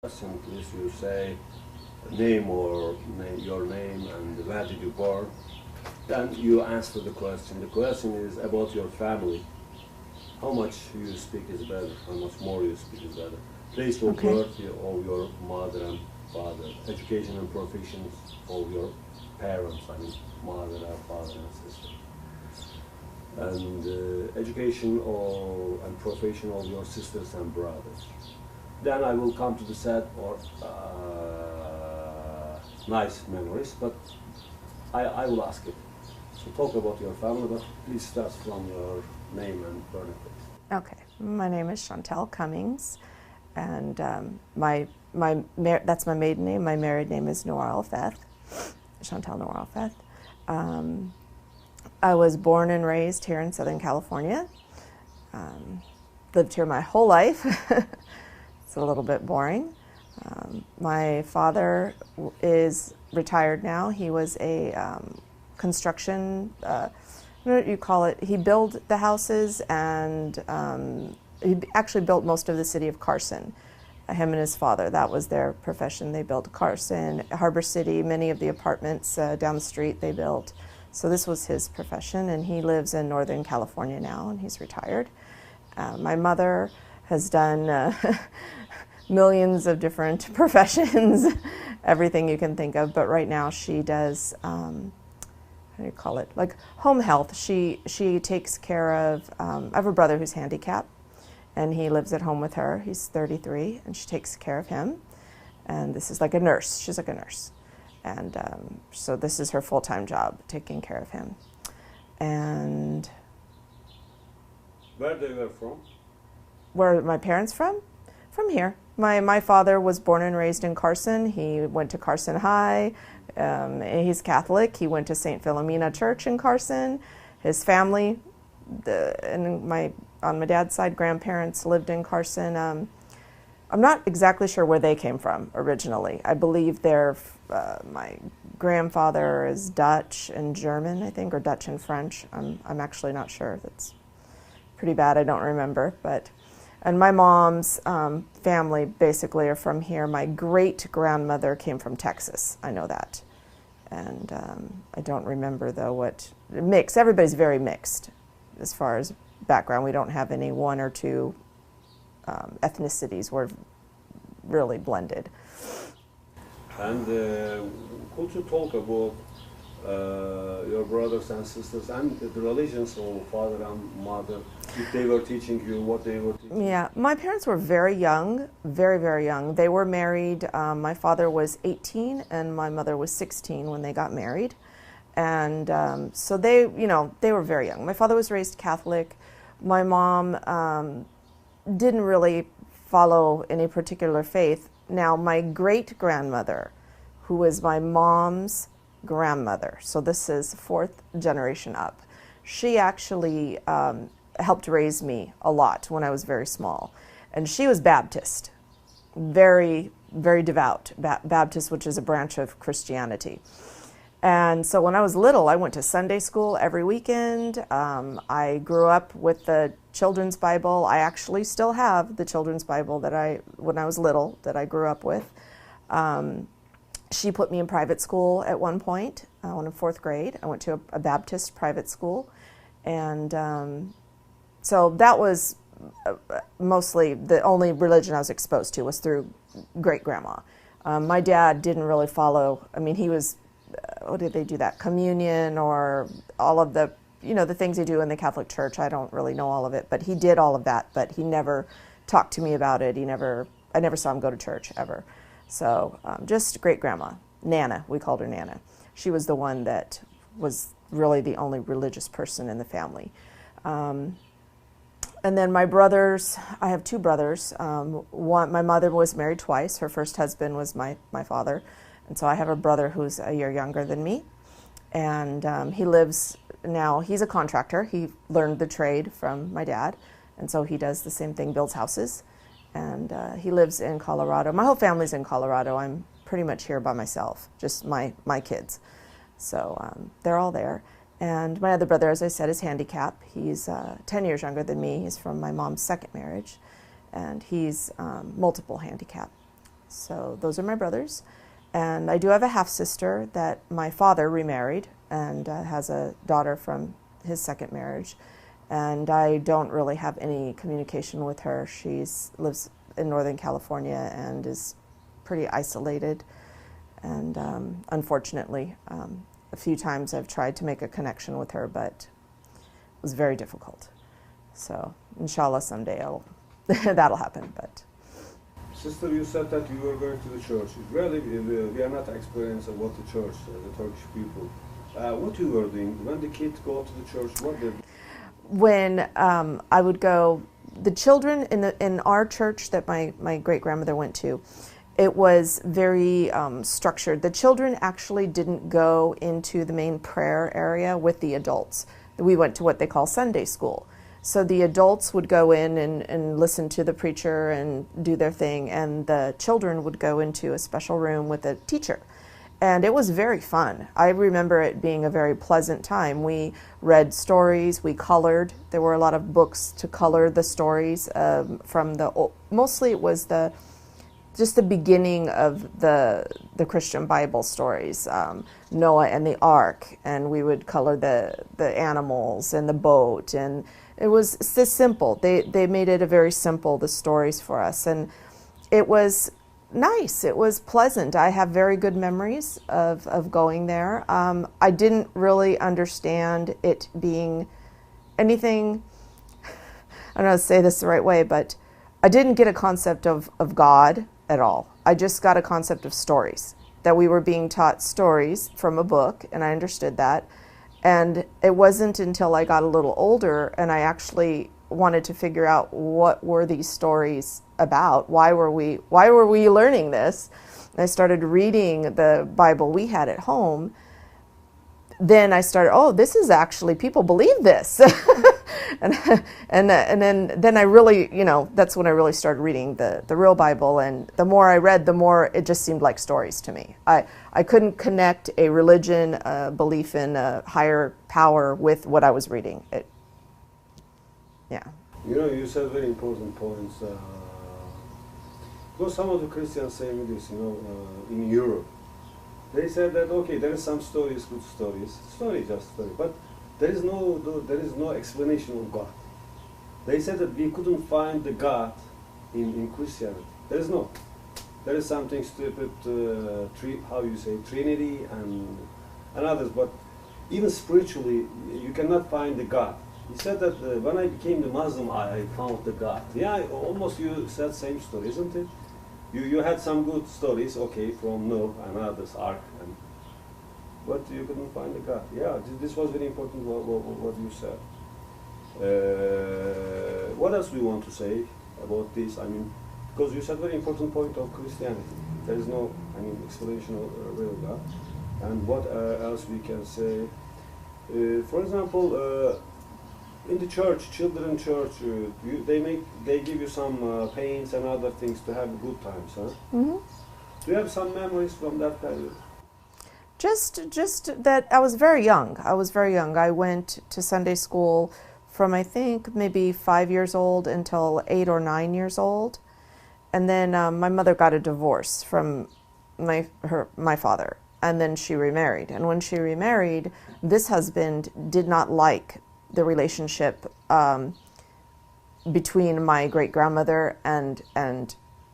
question, please you say name or your name and where did you born. Then you answer the question. The question is about your family. How much you speak is better, how much more you speak is better. Place of Okay. birth of your mother and father, education and professions of your parents, I mean mother and father and sister. And education and profession of your sisters and brothers. Then I will come to the sad or nice memories, but I will ask it. So talk about your family, but please start from your name and birthplace. Okay. My name is Chantel Cummings, and that's my maiden name. My married name is Noor Al-Feth, Chantel Noor Al-Feth. I was born and raised here in Southern California. Lived here my whole life. It's a little bit boring. My father is retired now. He was a construction, what do you call it? He built the houses, and he actually built most of the city of Carson. Him and his father, that was their profession. They built Carson, Harbor City, many of the apartments down the street they built. So this was his profession, and he lives in Northern California now, and he's retired. My mother has done millions of different professions, everything you can think of, but right now she does, how do you call it, like home health. She takes care of, I have a brother who's handicapped, and he lives at home with her. He's 33, and she takes care of him. And this is like a nurse. She's like a nurse. And so this is her full-time job, taking care of him. And Where they were from? where are my parents from? From here. My father was born and raised in Carson. He went to Carson High. He's Catholic. He went to St. Philomena Church in Carson. His family, on my dad's side, grandparents lived in Carson. I'm not exactly sure where they came from originally. I believe my grandfather is Dutch and German, I think, or Dutch and French. I'm actually not sure. That's pretty bad. I don't remember. And my mom's family basically are from here. My great-grandmother came from Texas. I know that. And I don't remember, though, what mixed. Everybody's very mixed as far as background. We don't have any one or two ethnicities. We're really blended. And could you talk about your brothers and sisters and the religions of father and mother, if they were teaching you, what they were teaching? Yeah, my parents were very young, very, very young. They were married. My father was 18 and my mother was 16 when they got married. And so they were very young. My father was raised Catholic. My mom didn't really follow any particular faith. Now, my great-grandmother, who was my mom's grandmother, so this is fourth generation up, she actually helped raise me a lot when I was very small. And she was Baptist, very, very devout Baptist, which is a branch of Christianity. And so when I was little, I went to Sunday school every weekend. I grew up with the children's Bible. I actually still have the children's Bible when I was little, that I grew up with. She put me in private school at one point, when in fourth grade. I went to a Baptist private school. And so that was mostly the only religion I was exposed to, was through great-grandma. My dad didn't really follow. I mean, he was, what did they do that? Communion or all of the, the things they do in the Catholic Church. I don't really know all of it, but he did all of that, but he never talked to me about it. I never saw him go to church ever. So just great-grandma, Nana, we called her Nana. She was the one that was really the only religious person in the family. And then my brothers, I have two brothers. My mother was married twice. Her first husband was my father. And so I have a brother who's a year younger than me. And he lives now, he's a contractor. He learned the trade from my dad. And so he does the same thing, builds houses. And he lives in Colorado. My whole family's in Colorado. I'm pretty much here by myself, just my kids. So they're all there. And my other brother, as I said, is handicapped. He's 10 years younger than me. He's from my mom's second marriage. And he's multiple handicap. So those are my brothers. And I do have a half-sister that my father remarried and has a daughter from his second marriage. And I don't really have any communication with her. She lives in Northern California and is pretty isolated. And unfortunately, a few times I've tried to make a connection with her, but it was very difficult. So inshallah someday that'll happen. But Sister, you said that you were going to the church. Really, we are not experienced about the church, the Turkish people. What you were doing when the kids go to the church? What did? When I would go, the children in our church that my great grandmother went to, it was very structured. The children actually didn't go into the main prayer area with the adults. We went to what they call Sunday school. So the adults would go in and listen to the preacher and do their thing, and the children would go into a special room with a teacher. And it was very fun. I remember it being a very pleasant time. We read stories, we colored. There were a lot of books to color the stories from mostly it was just the beginning of the Christian Bible stories, Noah and the Ark, and we would color the animals and the boat, and it was this simple. They made it a very simple, the stories for us, and it was nice. It was pleasant. I have very good memories of going there. I didn't really understand it being anything, I don't know how to say this the right way, but I didn't get a concept of God at all. I just got a concept of stories, that we were being taught stories from a book, and I understood that. And it wasn't until I got a little older and I actually wanted to figure out what were these stories about. Why were we learning this? And I started reading the Bible we had at home. Then I started, oh, this is actually, people believe this. and then I really, that's when I really started reading the real Bible. And the more I read, the more it just seemed like stories to me. I couldn't connect a religion, a belief in a higher power with what I was reading. Yeah. You said very important points. Because some of the Christians say this, in Europe. They said that, okay, there are some stories, good stories, just story, but there is no explanation of God. They said that we couldn't find the God in Christianity. There is no. There is something stupid, Trinity and others, but even spiritually, you cannot find the God. He said that when I became the Muslim, I found the God. Yeah, almost you said same story, isn't it? You had some good stories, okay, from Noah and others, Ark, but you couldn't find the God. Yeah, this was very important what you said. What else do you want to say about this? I mean, because you said very important point of Christianity. There is no, explanation of real God. And what else we can say? For example, in the church, children church, they give you some paints and other things to have good times, huh? Mm-hmm. Do you have some memories from that period? Just that I was very young. I went to Sunday school from I think maybe 5 years old until 8 or 9 years old, and then my mother got a divorce from my father, and then she remarried. And when she remarried, this husband did not like the relationship between my great-grandmother and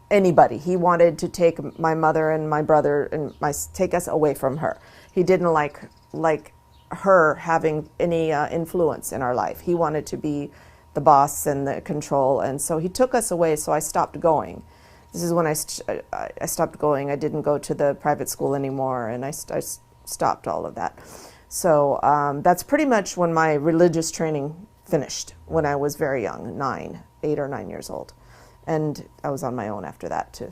anybody. He wanted to take my mother and my brother and take us away from her. He didn't like her having any influence in our life. He wanted to be the boss and the control, and so he took us away, so I stopped going. This is when I stopped going. I didn't go to the private school anymore, and I stopped all of that. So that's pretty much when my religious training finished, when I was very young, 8 or 9 years old. And I was on my own after that too.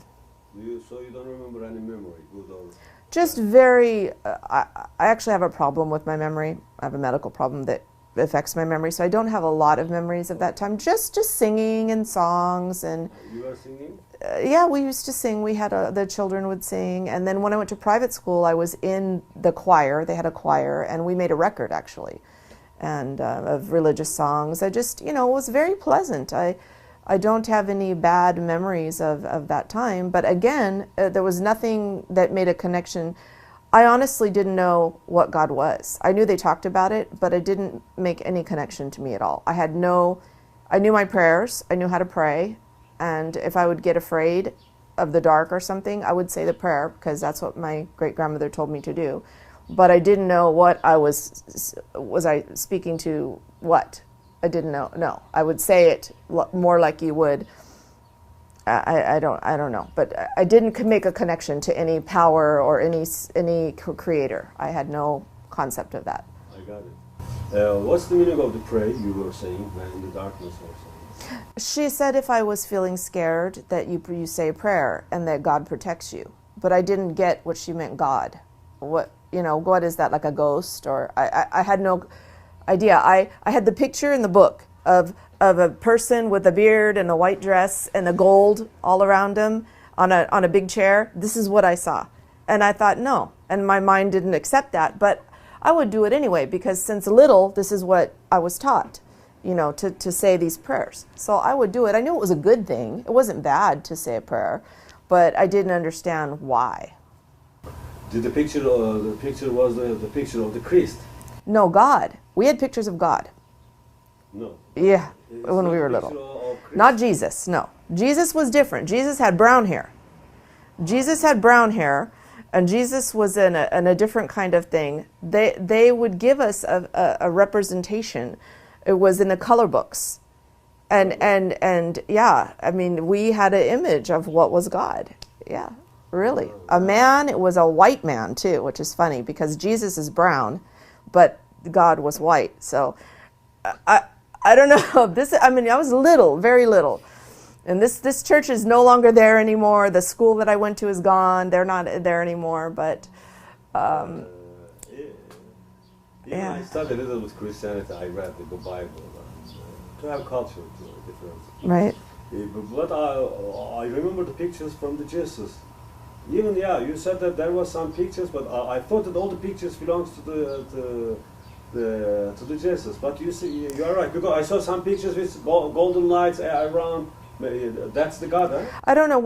So you don't remember any memory, good or? Just very, I actually have a problem with my memory. I have a medical problem that affects my memory, so I don't have a lot of memories of that time. Just singing and songs and. You were singing? Yeah, we used to sing. We had the children would sing, and then when I went to private school, I was in the choir. They had a choir, and we made a record actually, and of religious songs. I just, it was very pleasant. I don't have any bad memories of that time. But again, there was nothing that made a connection. I honestly didn't know what God was. I knew they talked about it, but it didn't make any connection to me at all. I knew my prayers. I knew how to pray. And if I would get afraid of the dark or something, I would say the prayer, because that's what my great-grandmother told me to do. But I didn't know what I was I speaking to what? I didn't know. No, I would say it more like you would. I don't know, but I didn't make a connection to any power or any creator. I had no concept of that. I got it. What's the meaning of the prayer you were saying, man in the darkness also? She said if I was feeling scared that you say a prayer and that God protects you. But I didn't get what she meant God. What is that, like a ghost? Or I had no idea. I had the picture in the book of a person with a beard and a white dress and a gold all around him on a big chair. This is what I saw. And I thought, no. And my mind didn't accept that. But I would do it anyway, because since little, this is what I was taught, to say these prayers. So I would do it. I knew it was a good thing. It wasn't bad to say a prayer, but I didn't understand why. Did the picture was the picture of the Christ? No, God. We had pictures of God. No. Yeah, when we were little. Not Jesus, no. Jesus was different. Jesus had brown hair. Jesus had brown hair, and Jesus was in a different kind of thing. They would give us a representation. It was in the color books. And yeah, I mean, we had an image of what was God. Yeah, really. A man, it was a white man too, which is funny because Jesus is brown, but God was white. So I don't know. I was little, very little. And this church is no longer there anymore. The school that I went to is gone. They're not there anymore, but yeah. I studied a little with Christianity. I read the Bible to have culture difference. Right. But I remember the pictures from the Jesus. Even you said that there was some pictures, but I thought that all the pictures belongs to the Jesus. But you see, you are right, because I saw some pictures with golden lights around. That's the God, huh? I don't know.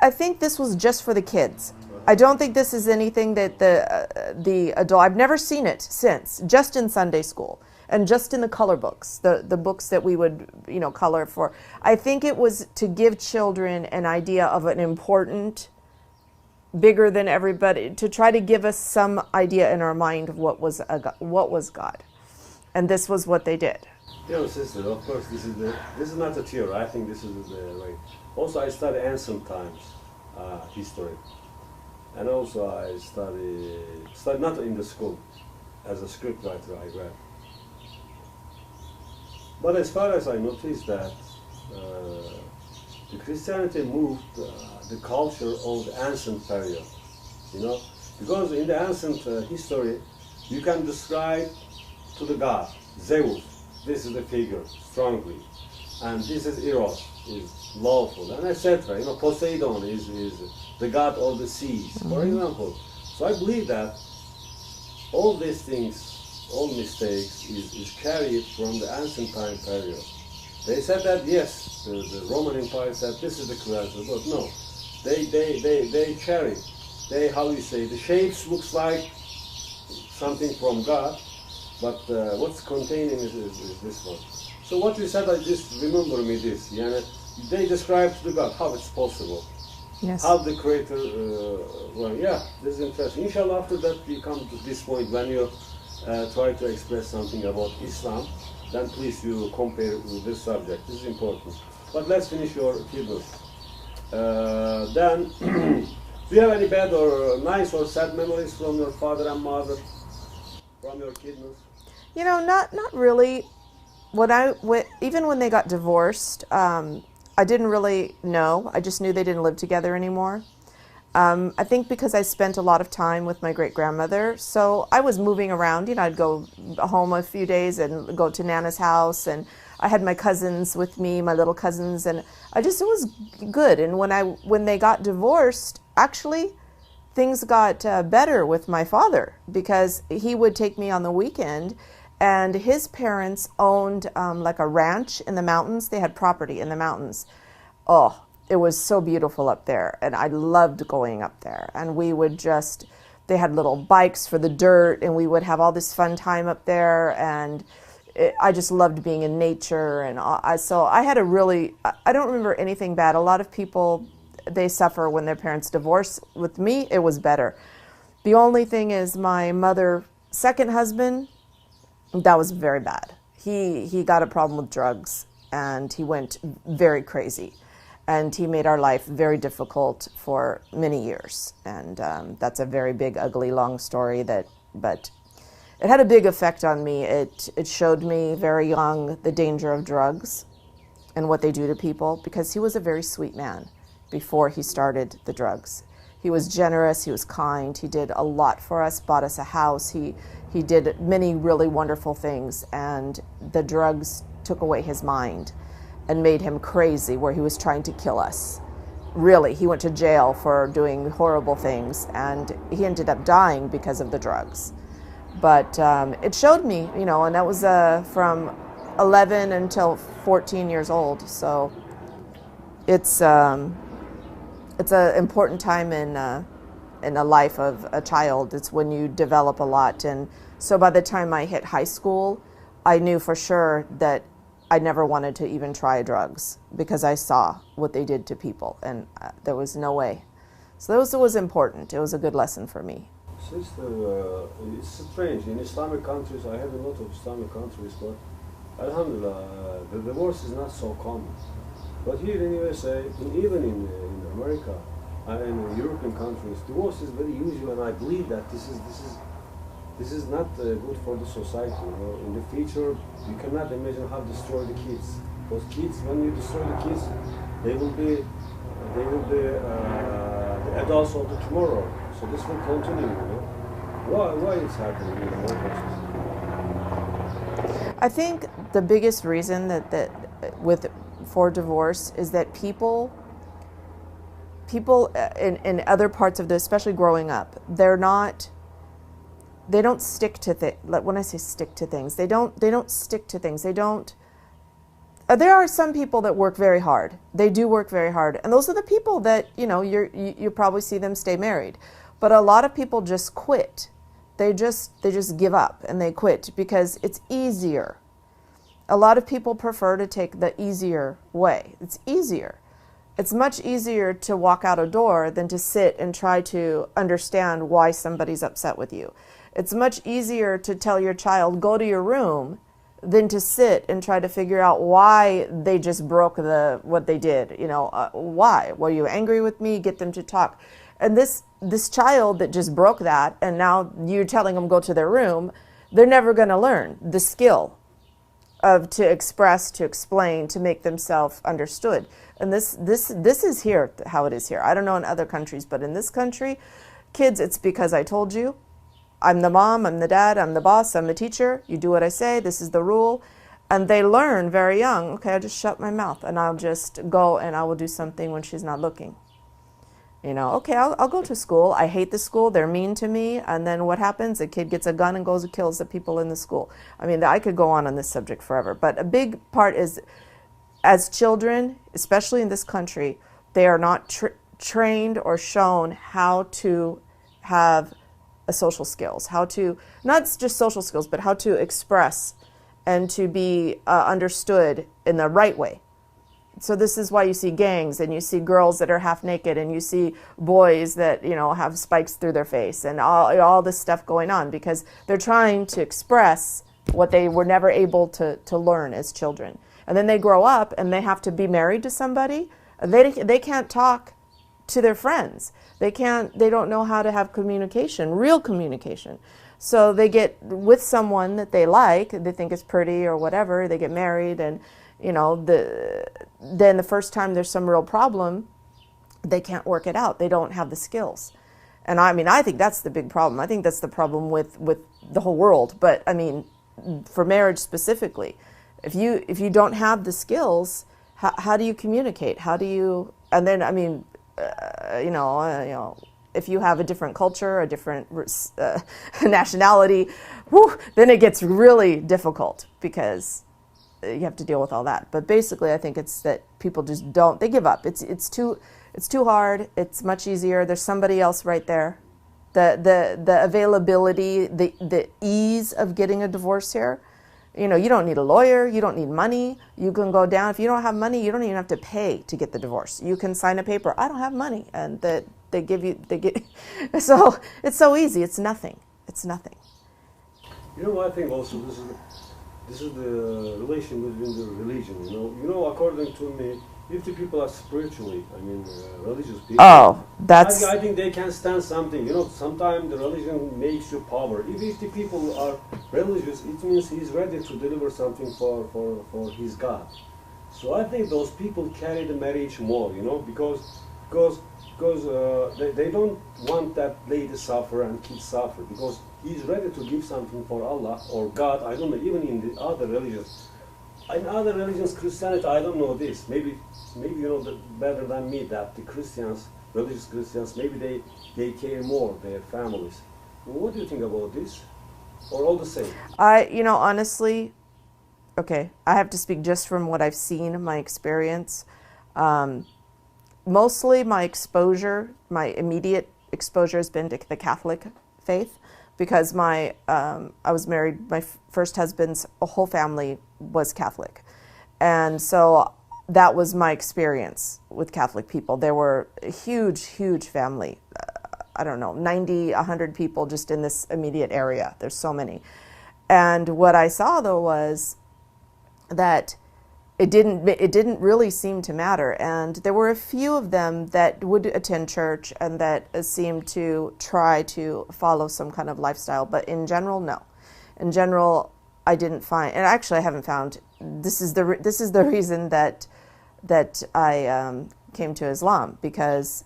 I think this was just for the kids. I don't think this is anything that the adult. I've never seen it since. Just in Sunday school and just in the color books, the books that we would color for. I think it was to give children an idea of an important, bigger than everybody, to try to give us some idea in our mind of what was God, and this was what they did. Sister, of course, this is not a theory. I think this is the way. Also, I study ancient times history, and also I study not in the school, as a scriptwriter I read. But as far as I noticed that the Christianity moved the culture of the ancient period, because in the ancient history you can describe to the god Zeus. This is the figure, strongly, and this is Eros, is lawful, and etc. Poseidon is the god of the seas, for example. So I believe that all these things, all mistakes, is carried from the ancient time period. They said that yes, the Roman Empire said this is the creator, but no, they carry, the shapes looks like something from God. But what's containing is this one. So what you said, I just remember me this. They describe to the God how it's possible. Yes. How the Creator. This is interesting. Inshallah, after that we come to this point when you try to express something about Islam, then please you compare with this subject. This is important. But let's finish your kiddos. Then, do you have any bad or nice or sad memories from your father and mother, from your kiddos? Not really. Even when they got divorced, I didn't really know. I just knew they didn't live together anymore. I think because I spent a lot of time with my great-grandmother, so I was moving around. I'd go home a few days and go to Nana's house, and I had my cousins with me, my little cousins, and it was good. And when they got divorced, actually, things got better with my father, because he would take me on the weekend And his parents owned like a ranch in the mountains. They had property in the mountains. Oh, it was so beautiful up there. And I loved going up there. And we would just, they had little bikes for the dirt, and we would have all this fun time up there. And I just loved being in nature. And so I had a really, I don't remember anything bad. A lot of people, they suffer when their parents divorce. With me, it was better. The only thing is my mother's second husband, that was very bad. He got a problem with drugs, and he went very crazy. And he made our life very difficult for many years. And that's a very big, ugly, long story, but it had a big effect on me. It showed me very young the danger of drugs and what they do to people, because he was a very sweet man before he started the drugs. He was generous, he was kind, he did a lot for us, bought us a house, he did many really wonderful things, and the drugs took away his mind and made him crazy, where he was trying to kill us. Really, he went to jail for doing horrible things, and he ended up dying because of the drugs. But it showed me, you know, and that was from 11 until 14 years old, so it's an important time in the life of a child. It's when you develop a lot. And so by the time I hit high school, I knew for sure that I never wanted to even try drugs, because I saw what they did to people, and there was no way. So that was important. It was a good lesson for me. Sister, it's strange. In Islamic countries, I have a lot of Islamic countries, but Alhamdulillah, the divorce is not so common. But here in USA, even in America, and in European countries, divorce is very usual, and I believe that this is not good for the society. You know, in the future, you cannot imagine how to destroy the kids. Because kids, when you destroy the kids, they will be the adults of the tomorrow. So this will continue. You know, why it's happening in our countries? I think the biggest reason for divorce is that people in other parts of especially growing up, they don't stick to things. Like when I say stick to things, they don't stick to things. There are some people that work very hard. They do work very hard, and those are the people that, you know, you probably see them stay married. But a lot of people just quit. They just give up and they quit because it's easier. A lot of people prefer to take the easier way. It's easier. It's much easier to walk out a door than to sit and try to understand why somebody's upset with you. It's much easier to tell your child, go to your room, than to sit and try to figure out why they just broke what they did. You know, why? Were you angry with me? Get them to talk. And this child that just broke that, and now you're telling them go to their room, they're never going to learn the skill of to express, to explain, to make themselves understood. And this is here how it is here. I don't know in other countries, but in this country, kids, it's because I told you. I'm the mom, I'm the dad, I'm the boss, I'm the teacher. You do what I say, this is the rule. And they learn very young, okay, I'll just shut my mouth and I'll just go and I will do something when she's not looking. You know, okay, I'll go to school. I hate the school. They're mean to me. And then what happens? The kid gets a gun and goes and kills the people in the school. I mean, I could go on this subject forever. But a big part is, as children, especially in this country, they are not trained or shown how to have social skills, how to, not just social skills, but how to express and to be understood in the right way. So this is why you see gangs and you see girls that are half naked and you see boys that, you know, have spikes through their face and all this stuff going on, because they're trying to express what they were never able to learn as children. And then they grow up and they have to be married to somebody. They can't talk to their friends. They don't know how to have communication, real communication. So they get with someone that they like, they think is pretty or whatever, they get married, and you know, then the first time there's some real problem, they can't work it out. They don't have the skills. And I mean, I think that's the big problem. I think that's the problem with the whole world. But I mean, for marriage specifically, if you don't have the skills, how do you communicate? How do you, and then, I mean, if you have a different culture, a different nationality, whew, then it gets really difficult because you have to deal with all that. But basically, I think it's that people just don't, they give up. It's too hard. It's much easier. There's somebody else right there. The availability, the ease of getting a divorce here. You know, you don't need a lawyer, you don't need money. You can go down. If you don't have money, you don't even have to pay to get the divorce. You can sign a paper, I don't have money, and they give so it's so easy. It's nothing. It's nothing. You know, I think also this is the relation between the religion. You know, according to me, if the people are spiritually, religious people. Oh, that's. I think they can stand something. You know, sometimes the religion makes you power. If the people are religious, it means he's ready to deliver something for his God. So I think those people carry the marriage more. You know, because they don't want that lady suffer and kids suffer, because he's ready to give something for Allah or God. I don't know. Even in the other religions. In other religions, Christianity, I don't know this. Maybe you know better than me that the Christians, religious Christians, maybe they care more their families. What do you think about this? Or all the same? Honestly, okay, I have to speak just from what I've seen, my experience. Mostly my immediate exposure has been to the Catholic faith, because I was married, my first husband's whole family was Catholic. And so that was my experience with Catholic people. There were a huge, huge family. I don't know, 90, 100 people just in this immediate area. There's so many. And what I saw, though, was that it didn't really seem to matter. And there were a few of them that would attend church and that seemed to try to follow some kind of lifestyle. But in general, no. In general, I didn't find, and actually I haven't found, this is the reason that I came to Islam, because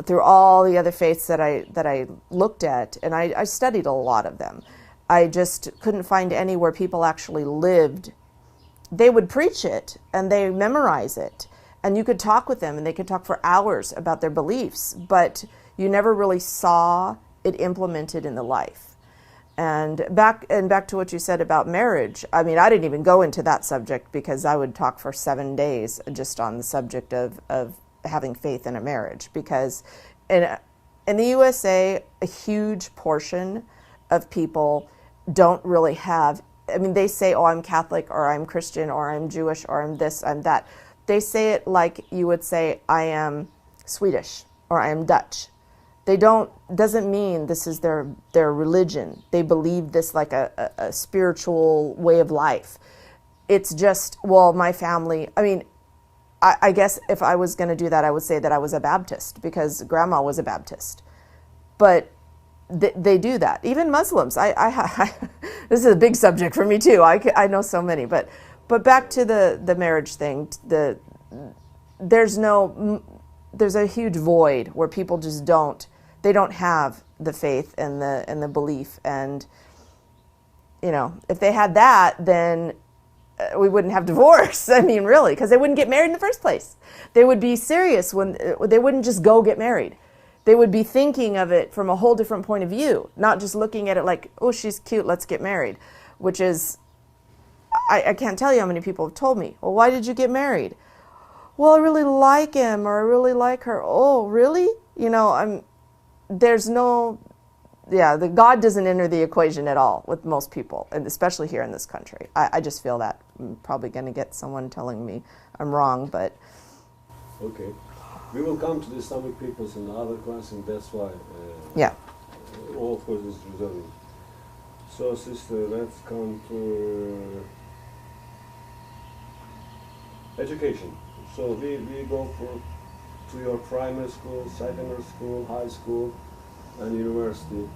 through all the other faiths that I looked at, and I studied a lot of them, I just couldn't find any where people actually lived. They would preach it and they memorize it, and you could talk with them and they could talk for hours about their beliefs, but you never really saw it implemented in the life. And back to what you said about marriage, I didn't even go into that subject, because I would talk for 7 days just on the subject of having faith in a marriage, because in the USA, a huge portion of people don't really have, they say, oh, I'm Catholic, or I'm Christian, or I'm Jewish, or I'm this, I'm that. They say it like you would say, I am Swedish, or I am Dutch. Doesn't mean this is their religion. They believe this like a spiritual way of life. It's just, well, my family, I guess if I was going to do that, I would say that I was a Baptist, because grandma was a Baptist. But they do that. Even Muslims. This is a big subject for me too. I know so many. But back to the marriage thing. There's a huge void where people just don't have the faith and the belief. And if they had that, then we wouldn't have divorce. Really, because they wouldn't get married in the first place. They would be serious when they wouldn't just go get married. They would be thinking of it from a whole different point of view, not just looking at it like, oh, she's cute, let's get married, which is, I can't tell you how many people have told me, well, why did you get married? Well, I really like him, or I really like her. Oh, really? The God doesn't enter the equation at all with most people, and especially here in this country. I just feel that. I'm probably going to get someone telling me I'm wrong, but. Okay. We will come to the Islamic peoples in the other class, and that's why. All of course is resolving. So, sister, let's come to education. So we go to your primary school, secondary school, high school, and university.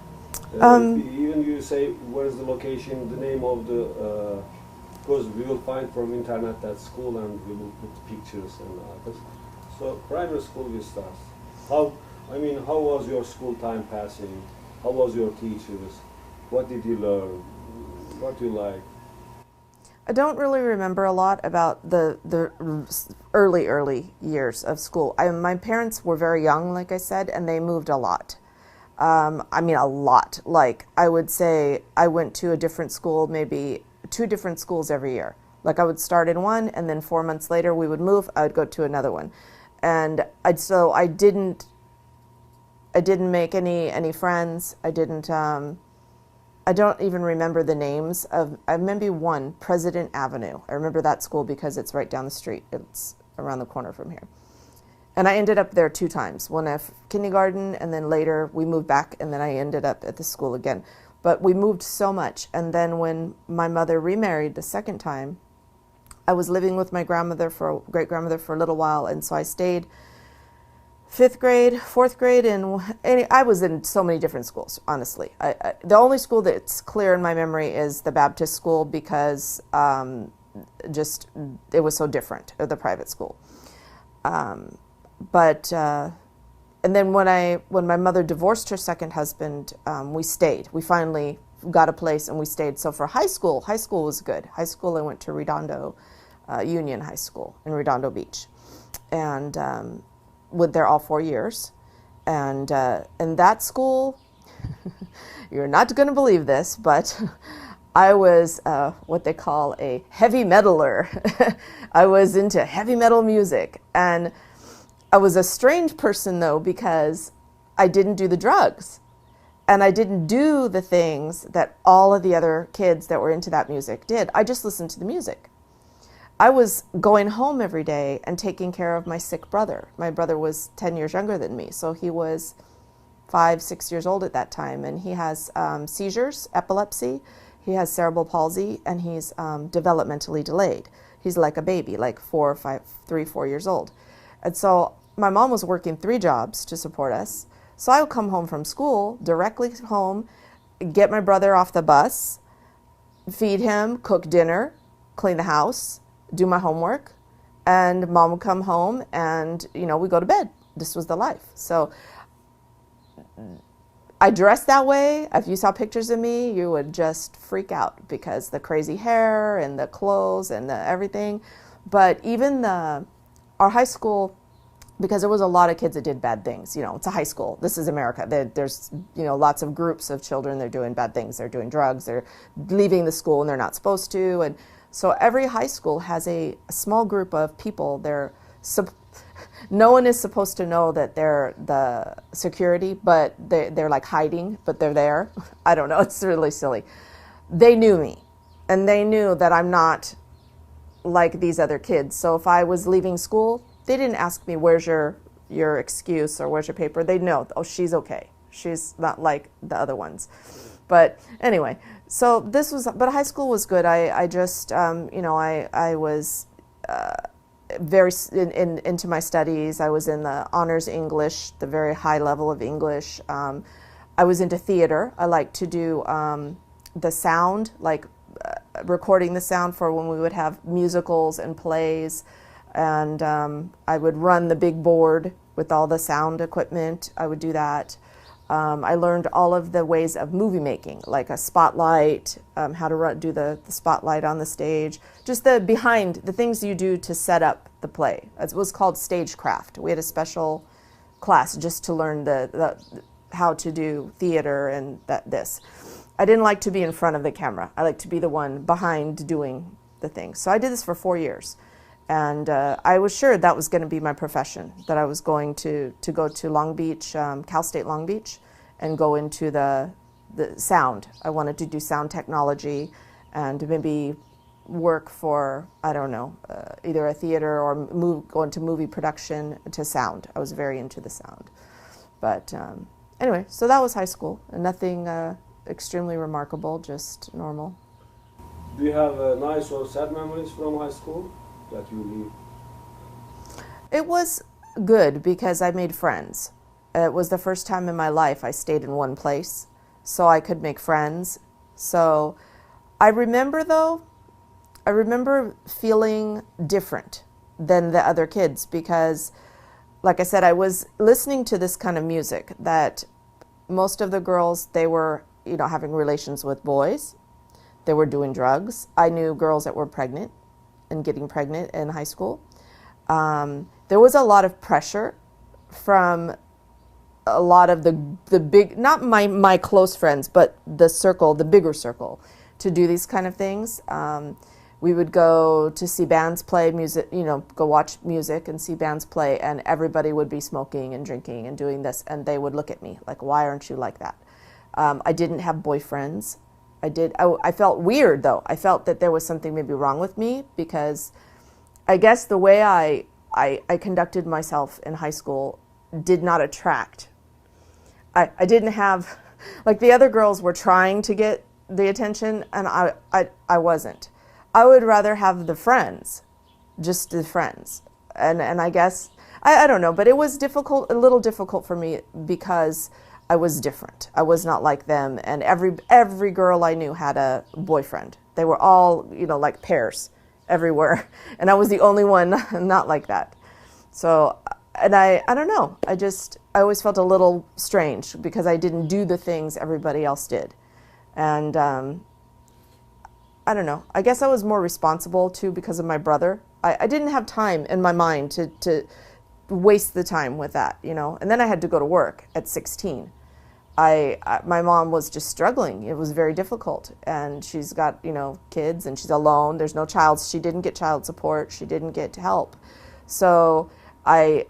Even you say where's the location, the name of the, because we will find from internet that school, and we will put pictures and others. So primary school we start. How was your school time passing? How was your teachers? What did you learn? What do you like? I don't really remember a lot about the early years of school. My parents were very young, like I said, and they moved a lot. I mean, a lot. Like, I would say I went to a different school, maybe 2 different schools every year. Like, I would start in one, and then 4 months later we would move. I would go to another one, and I didn't make any friends. I don't even remember the names of. I remember one, President Avenue. I remember that school because it's right down the street. It's around the corner from here. And I ended up there 2 times, one at kindergarten, and then later we moved back, and then I ended up at the school again. But we moved so much. And then when my mother remarried the second time, I was living with my great-grandmother for a little while, and so I stayed 5th grade, 4th grade, and I was in so many different schools, honestly. The only school that's clear in my memory is the Baptist school because just it was so different, or the private school. And then when my mother divorced her second husband, we stayed. We finally got a place and we stayed. So for high school was good. High school, I went to Redondo Union High School in Redondo Beach, and went there all 4 years. And in that school, you're not going to believe this, but I was what they call a heavy metaler. I was into heavy metal music, and I was a strange person, though, because I didn't do the drugs, and I didn't do the things that all of the other kids that were into that music did. I just listened to the music. I was going home every day and taking care of my sick brother. My brother was 10 years younger than me, so he was 5, 6 years old at that time, and he has seizures, epilepsy, he has cerebral palsy, and he's developmentally delayed. He's like a baby, like 4 years old. And so my mom was working 3 jobs to support us. So I would come home from school, directly home, get my brother off the bus, feed him, cook dinner, clean the house, do my homework, and mom would come home and, we go to bed. This was the life. So I dressed that way. If you saw pictures of me, you would just freak out because the crazy hair and the clothes and everything. But even our high school, because there was a lot of kids that did bad things. It's a high school. This is America. There's lots of groups of children. They're doing bad things. They're doing drugs. They're leaving the school and they're not supposed to. And so every high school has a small group of people. No one is supposed to know that they're the security, but they're like hiding, but they're there. I don't know. It's really silly. They knew me, and they knew that I'm not like these other kids. So if I was leaving school, they didn't ask me, where's your excuse or where's your paper? They'd know, oh, she's okay. She's not like the other ones. But anyway, so but high school was good. I just, I was very into my studies. I was in the honors English, the very high level of English. I was into theater. I liked to do the sound, like recording the sound for when we would have musicals and plays. And I would run the big board with all the sound equipment. I would do that. I learned all of the ways of movie making, like a spotlight, how to do the spotlight on the stage, just the things you do to set up the play. It was called stagecraft. We had a special class just to learn how to do theater and this. I didn't like to be in front of the camera. I liked to be the one behind doing the thing. So I did this for 4 years. And I was sure that was going to be my profession, that I was going to go to Long Beach, Cal State Long Beach, and go into the sound. I wanted to do sound technology and maybe work for, I don't know, either a theater or go into movie production to sound. I was very into the sound. But anyway, so that was high school. And nothing extremely remarkable, just normal. Do you have nice or sad memories from high school that you leave? It was good because I made friends. It was the first time in my life I stayed in one place, so I could make friends. So I remember feeling different than the other kids because, like I said, I was listening to this kind of music that most of the girls, they were, having relations with boys. They were doing drugs. I knew girls that were pregnant and getting pregnant in high school. There was a lot of pressure from a lot of the big, not my close friends, but the circle, the bigger circle, to do these kind of things. We would go to see bands play music, go watch music and see bands play, and everybody would be smoking and drinking and doing this, and they would look at me like, why aren't you like that? I didn't have boyfriends. I felt weird, though. I felt that there was something maybe wrong with me, because I guess the way I conducted myself in high school did not attract. I didn't have, like, the other girls were trying to get the attention, and I wasn't. I would rather have the friends, just the friends. And I guess, I don't know, but it was difficult, a little difficult for me, because I was different. I was not like them, and every girl I knew had a boyfriend. They were all, like pairs everywhere, and I was the only one not like that. So, and I don't know, I always felt a little strange, because I didn't do the things everybody else did. And I don't know, I guess I was more responsible too, because of my brother. I didn't have time in my mind to waste the time with that, and then I had to go to work at 16. My mom was just struggling. It was very difficult, and she's got, kids, and she's alone. There's no child. She didn't get child support. She didn't get help. So I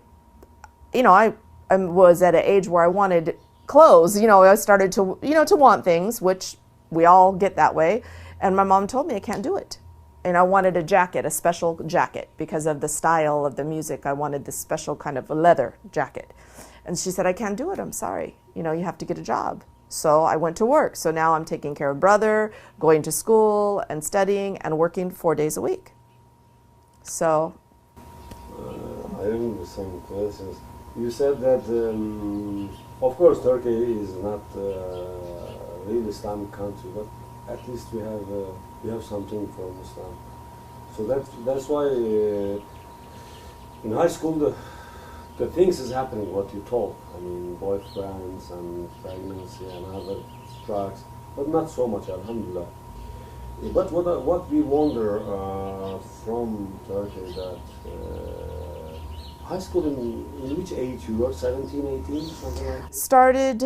was at an age where I wanted clothes. I started to, to want things, which we all get that way. And my mom told me I can't do it. And I wanted a jacket, a special jacket, because of the style of the music. I wanted this special kind of a leather jacket. And she said, I can't do it. I'm sorry. You have to get a job. So I went to work. So now I'm taking care of brother, going to school and studying and working 4 days a week. So. I have some questions. You said that, of course, Turkey is not a really Islamic country, but at least we have something from Islam. So that's why in high school the things is happening what you told. I mean, boyfriends and pregnancy and other drugs, but not so much, alhamdulillah. But what we wonder from Turkey, that high school, in which age you were? 17, 18, something like that? Started,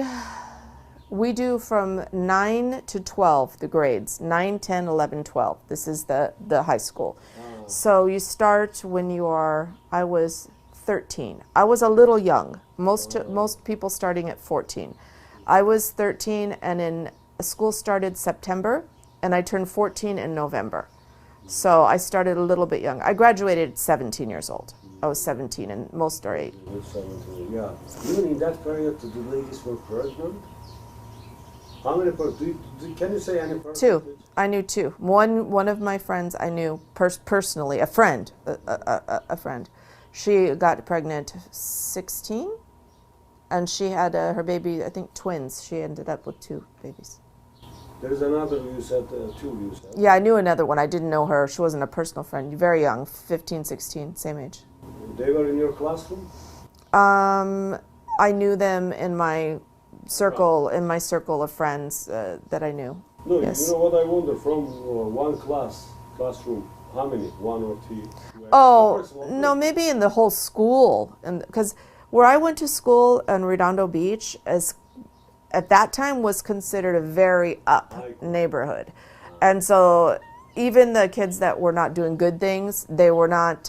we do from 9 to 12, the grades, 9, 10, 11, 12. This is the high school. So you start when I was 13. I was a little young. Most people starting at 14. I was 13, and in school started September, and I turned 14 in November. So I started a little bit young. I graduated at 17 years old. I was 17, and most are 8. 17, yeah. Even in that period, the ladies were pregnant? How many persons? Can you say any person? 2. I knew 2. One of my friends I knew personally, a friend, a friend. She got pregnant 16, and she had her baby, I think twins. She ended up with 2 babies. There's another, you said, 2 you said? Yeah, I knew another one. I didn't know her. She wasn't a personal friend. Very young, 15, 16, same age. They were in your classroom? I knew them in my circle, of friends that I knew. No, yes. You know what I wonder, from one classroom, how many? 1 or 2? Oh, no, maybe in the whole school. Because where I went to school in Redondo Beach, at that time was considered a very up neighborhood. And so even the kids that were not doing good things, they were not,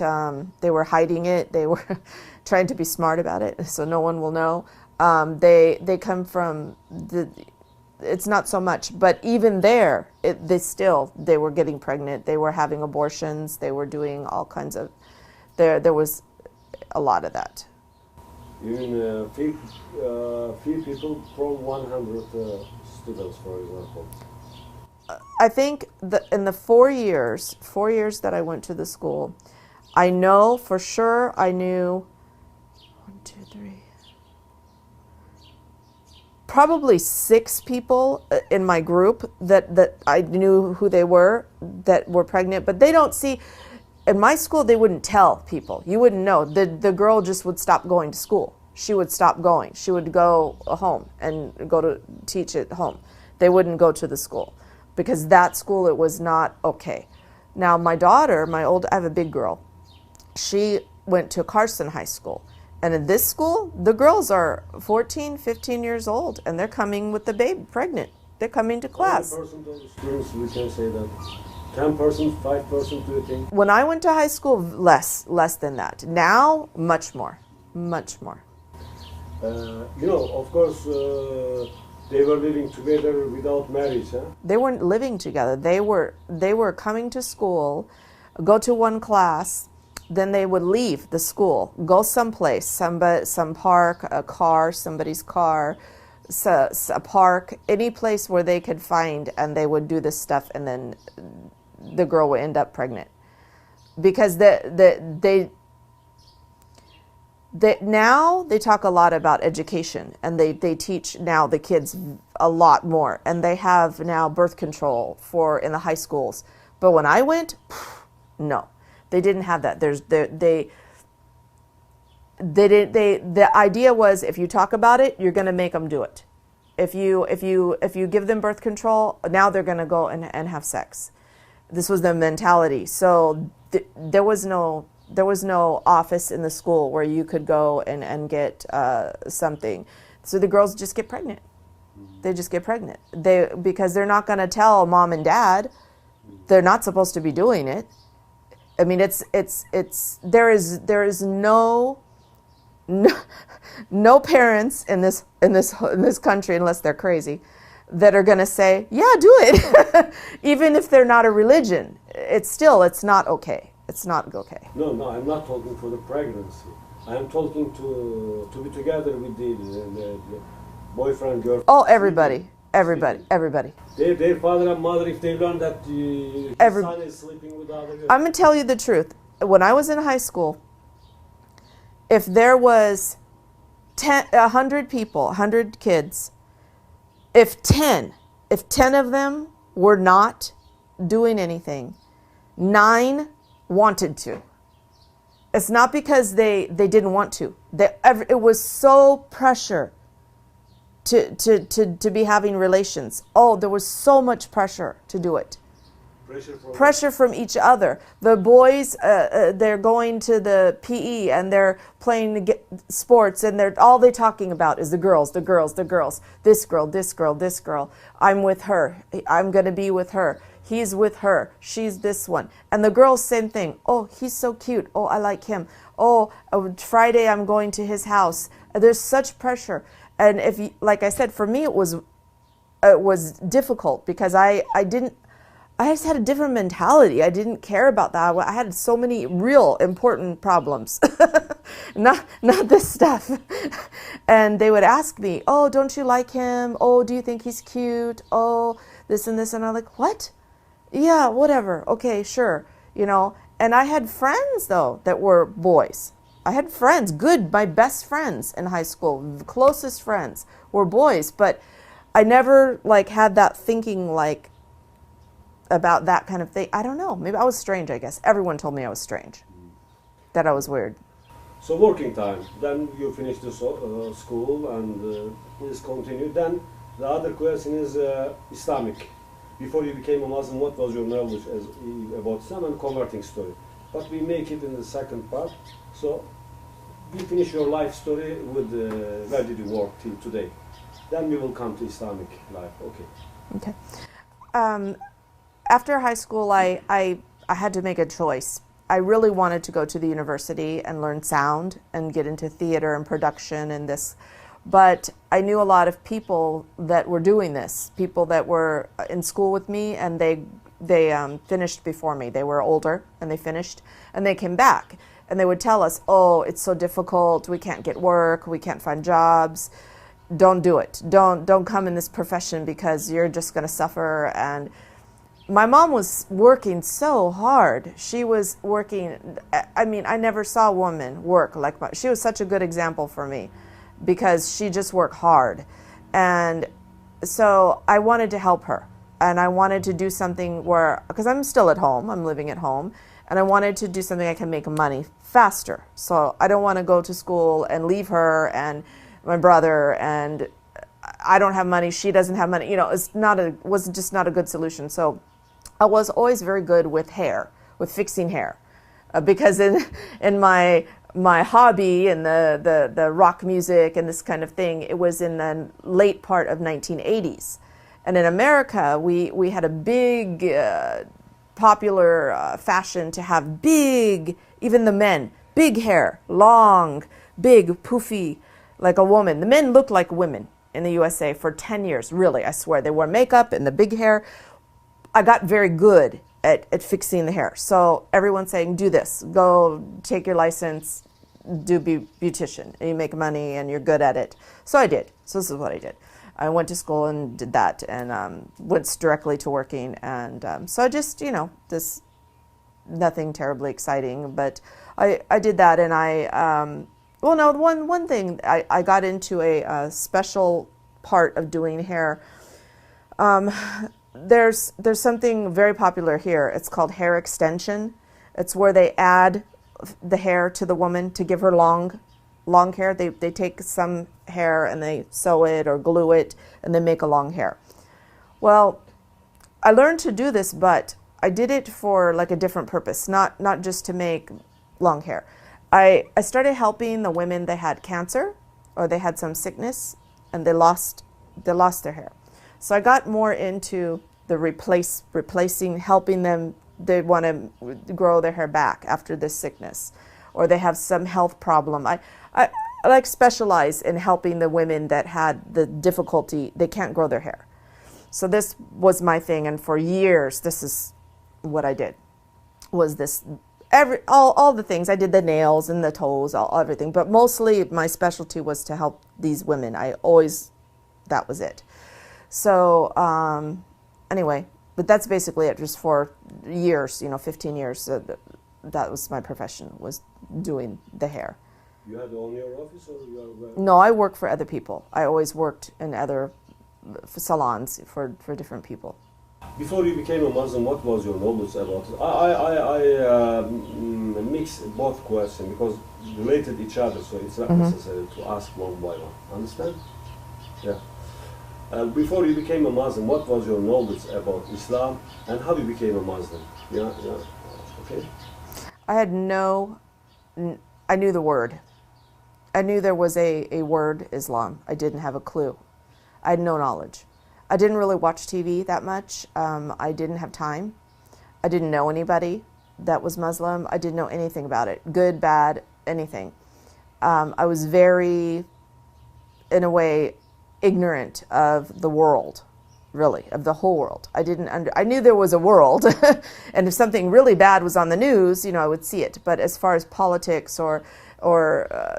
they were hiding it. They were trying to be smart about it so no one will know. They come from it's not so much, but even there, they were getting pregnant. They were having abortions. They were doing all kinds of, there was a lot of that. Even few people from 100 students, for example. I think in the 4 years that I went to the school, I know for sure I knew 1, 2, 3, probably 6 people in my group that I knew who they were that were pregnant, but they don't see. In my school, they wouldn't tell people. You wouldn't know. The girl just would stop going to school. She would stop going. She would go home and go to teach at home. They wouldn't go to the school. because that school, it was not okay. Now my daughter, I have a big girl, she went to Carson High School. And in this school, the girls are 14, 15 years old, and they're coming with the baby pregnant. They're coming to class. How many percent of the students, we can say that? 10%, 5%, do you think? When I went to high school, less than that. Now, much more. Of course, they were living together without marriage, huh? They weren't living together. They were coming to school, go to one class, then they would leave the school, go someplace, some park, a car, somebody's car, a park, any place where they could find, and they would do this stuff, and then the girl would end up pregnant. Because now they talk a lot about education, and they teach now the kids a lot more, and they have now birth control in the high schools. But when I went, no. They didn't have that. The idea was, if you talk about it, you're going to make them do it. If you give them birth control, now they're going to go and have sex. This was the mentality. So there was no office in the school where you could go and get something. So the girls just get pregnant. They just get pregnant. Because they're not going to tell mom and dad. They're not supposed to be doing it. I mean, there is no parents in this country, unless they're crazy, that are going to say, yeah, do it. Even if they're not a religion, it's not okay. It's not okay. No, I'm not talking for the pregnancy. I'm talking to be together with the boyfriend, girlfriend. Oh, everybody. Their father and mother, if they learn that his son is sleeping with other girls. I'm going to tell you the truth. When I was in high school, if there was 100 people, 100 kids, if 10 of them were not doing anything, 9 wanted to. It's not because they didn't want to. It was so pressure to be having relations. Oh, there was so much pressure to do it. Pressure from each other. The boys, they're going to the PE and they're playing sports, and all they're talking about is the girls. This girl. I'm with her. I'm going to be with her. He's with her. She's this one. And the girls, same thing. Oh, he's so cute. Oh, I like him. Oh, Friday I'm going to his house. There's such pressure. And like I said, for me it was difficult because I just had a different mentality. I didn't care about that. I had so many real important problems, not this stuff. And they would ask me, "Oh, don't you like him? Oh, do you think he's cute? Oh, this and this." And I'm like, "What? Yeah, whatever. Okay, sure." And I had friends though that were boys. I had friends, my best friends in high school, the closest friends were boys, but I never had that thinking about that kind of thing. I don't know. Maybe I was strange, I guess. Everyone told me I was strange, that I was weird. So working time, then you finish the school and please continue. Then the other question is Islamic. Before you became a Muslim, what was your knowledge about Islam and converting story? But we make it in the second part. So we finish your life story with where did you work till today. Then we will come to Islamic life. Okay. After high school, I had to make a choice. I really wanted to go to the university and learn sound and get into theater and production and this. But I knew a lot of people that were doing this, people that were in school with me, and they finished before me. They were older and they finished and they came back. And they would tell us, oh, it's so difficult, we can't get work, we can't find jobs, don't do it. Don't come in this profession because you're just going to suffer. And my mom was working so hard. She was working, I mean, I never saw a woman work like she was such a good example for me because she just worked hard. And so I wanted to help her. And I wanted to do something because I'm still at home, I'm living at home, and I wanted to do something I can make money faster. So I don't want to go to school and leave her and my brother, and I don't have money, she doesn't have money. You know, was just not a good solution. So I was always very good with hair, with fixing hair, because in my hobby and the rock music and this kind of thing, it was in the late part of 1980s. And in America, we had a big popular fashion to have big, even the men, big hair, long, big, poofy, like a woman. The men looked like women in the USA for 10 years, really, I swear. They wore makeup and the big hair. I got very good at fixing the hair. So everyone's saying, do this, go take your license, do beautician, and you make money and you're good at it. So I did. So this is what I did. I went to school and did that, and went directly to working. And so I just, you know, just nothing terribly exciting, but I did that. And well, no, one thing, I got into a special part of doing hair. There's something very popular here. It's called hair extension. It's where they add the hair to the woman to give her long hair. They take some hair and they sew it or glue it and they make a long hair. Well, I learned to do this, but I did it for like a different purpose, not just to make long hair. I started helping the women that had cancer or they had some sickness and they lost their hair. So I got more into the replacing, helping them. They want to grow their hair back after this sickness, or they have some health problem. I like specialize in helping the women that had the difficulty, they can't grow their hair. So this was my thing, and for years, this is what I did, was this, all the things. I did the nails and the toes, everything, but mostly my specialty was to help these women. That was it. So anyway, but that's basically it, just for years, 15 years, that was my profession, was doing the hair. You had only your office, or you are? No, I work for other people. I always worked in other salons for different people. Before you became a Muslim, what was your knowledge about it? I mix both questions because related each other, so it's not necessary to ask one by one. Understand? Yeah. Before you became a Muslim, what was your knowledge about Islam and how you became a Muslim? Yeah. Okay. I knew the word. I knew there was a word, Islam. I didn't have a clue. I had no knowledge. I didn't really watch TV that much. I didn't have time. I didn't know anybody that was Muslim. I didn't know anything about it, good, bad, anything. I was very, in a way, ignorant of the world, really, of the whole world. I knew there was a world, and if something really bad was on the news, I would see it. But as far as politics or